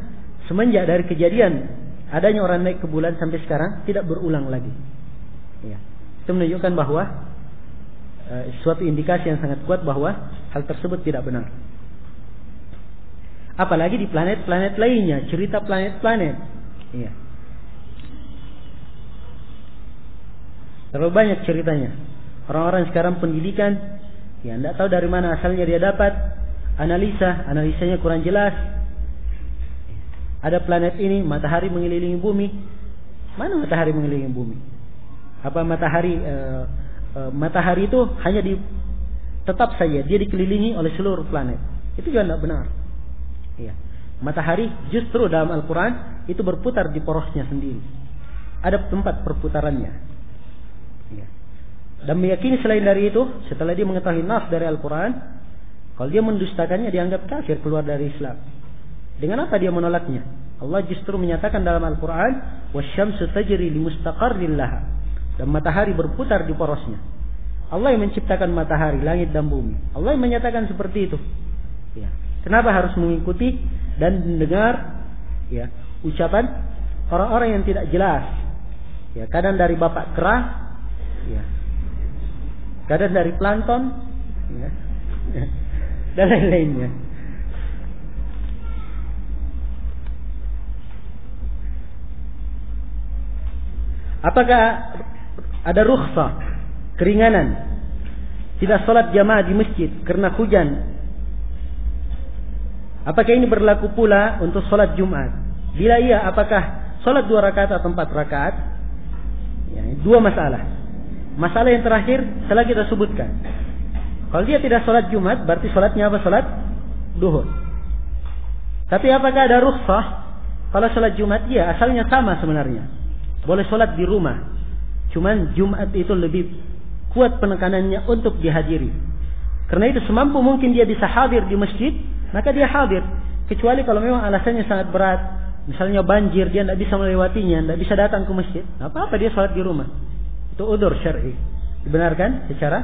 semenjak dari kejadian adanya orang naik ke bulan sampai sekarang tidak berulang lagi. Ya. Itu menunjukkan bahwa suatu indikasi yang sangat kuat bahwa hal tersebut tidak benar. Apalagi di planet-planet lainnya, cerita planet-planet. Ya. Terlalu banyak ceritanya. Orang-orang sekarang pendidikan, ya tidak tahu dari mana asalnya dia dapat. Analisanya kurang jelas. Ada planet ini, matahari mengelilingi bumi. Mana matahari mengelilingi bumi? Apa matahari itu hanya tetap saja dia dikelilingi oleh seluruh planet. Itu juga tidak benar. Ya. Matahari justru dalam Al-Quran itu berputar di porosnya sendiri. Ada tempat perputarannya. Ya. Dan meyakini selain dari itu, setelah dia mengetahui nas dari Al-Quran, kalau dia mendustakannya dianggap kafir, keluar dari Islam. Dengan apa dia menolaknya? Allah justru menyatakan dalam Al-Quran, wasyamsu tajri limustaqarrin laha. Dan matahari berputar di porosnya. Allah yang menciptakan matahari, langit dan bumi. Allah yang menyatakan seperti itu. Ya. Kenapa harus mengikuti dan mendengar ya, ucapan orang-orang yang tidak jelas? Ya, kadang dari bapak kera, ya. Kadang dari plankton, ya. Dan lain-lainnya. Apakah ada rukhsah, keringanan, tidak sholat jamaah di masjid karena hujan? Apakah ini berlaku pula untuk sholat Jumat? Bila iya, apakah sholat 2 rakaat atau 4 rakaat? Ya, 2 masalah. Masalah yang terakhir telah kita sebutkan. Kalau dia tidak sholat Jumat, berarti sholatnya apa? Sholat duhur. Tapi apakah ada rukhsah? Kalau sholat Jumat, ya asalnya sama sebenarnya. Boleh sholat di rumah. Cuman Jumat itu lebih kuat penekanannya untuk dihadiri. Karena itu semampu mungkin dia bisa hadir di masjid, maka dia hadir. Kecuali kalau memang alasannya sangat berat. Misalnya banjir, dia tidak bisa melewatinya, tidak bisa datang ke masjid. Apa-apa dia sholat di rumah. Itu udzur syar'i. Dibenarkan secara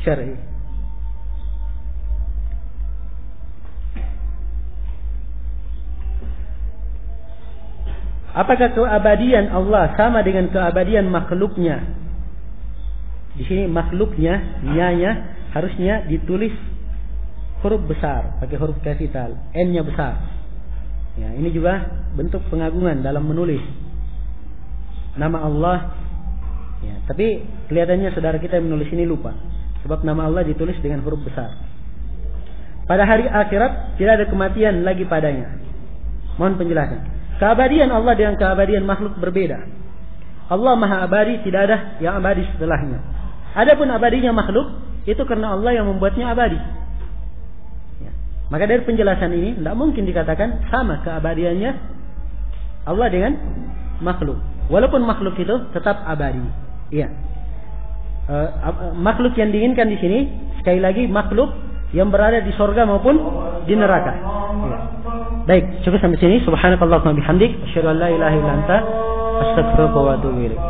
syar'i. Apakah keabadian Allah sama dengan keabadian makhluknya? Di sini makhluknya, nyanya harusnya ditulis huruf besar, pakai huruf kapital, N-nya besar. Ya, ini juga bentuk pengagungan dalam menulis nama Allah. Ya, tapi kelihatannya saudara kita yang menulis ini lupa, sebab nama Allah ditulis dengan huruf besar. Pada hari akhirat tidak ada kematian lagi padanya. Mohon penjelasan. Keabadian Allah dengan keabadian makhluk berbeda. Allah maha abadi, tidak ada yang abadi setelahnya. Adapun abadinya makhluk, itu karena Allah yang membuatnya abadi. Ya. Maka dari penjelasan ini, tidak mungkin dikatakan sama keabadiannya Allah dengan makhluk. Walaupun makhluk itu tetap abadi. Ya. Makhluk yang diinginkan di sini, sekali lagi makhluk yang berada di surga maupun di neraka. Ya. Baik, cukup sampai sini. Subhanakallahumma bihamdik, asyhadu an la ilaha illa anta, astaghfiruka wa atubu ilaik.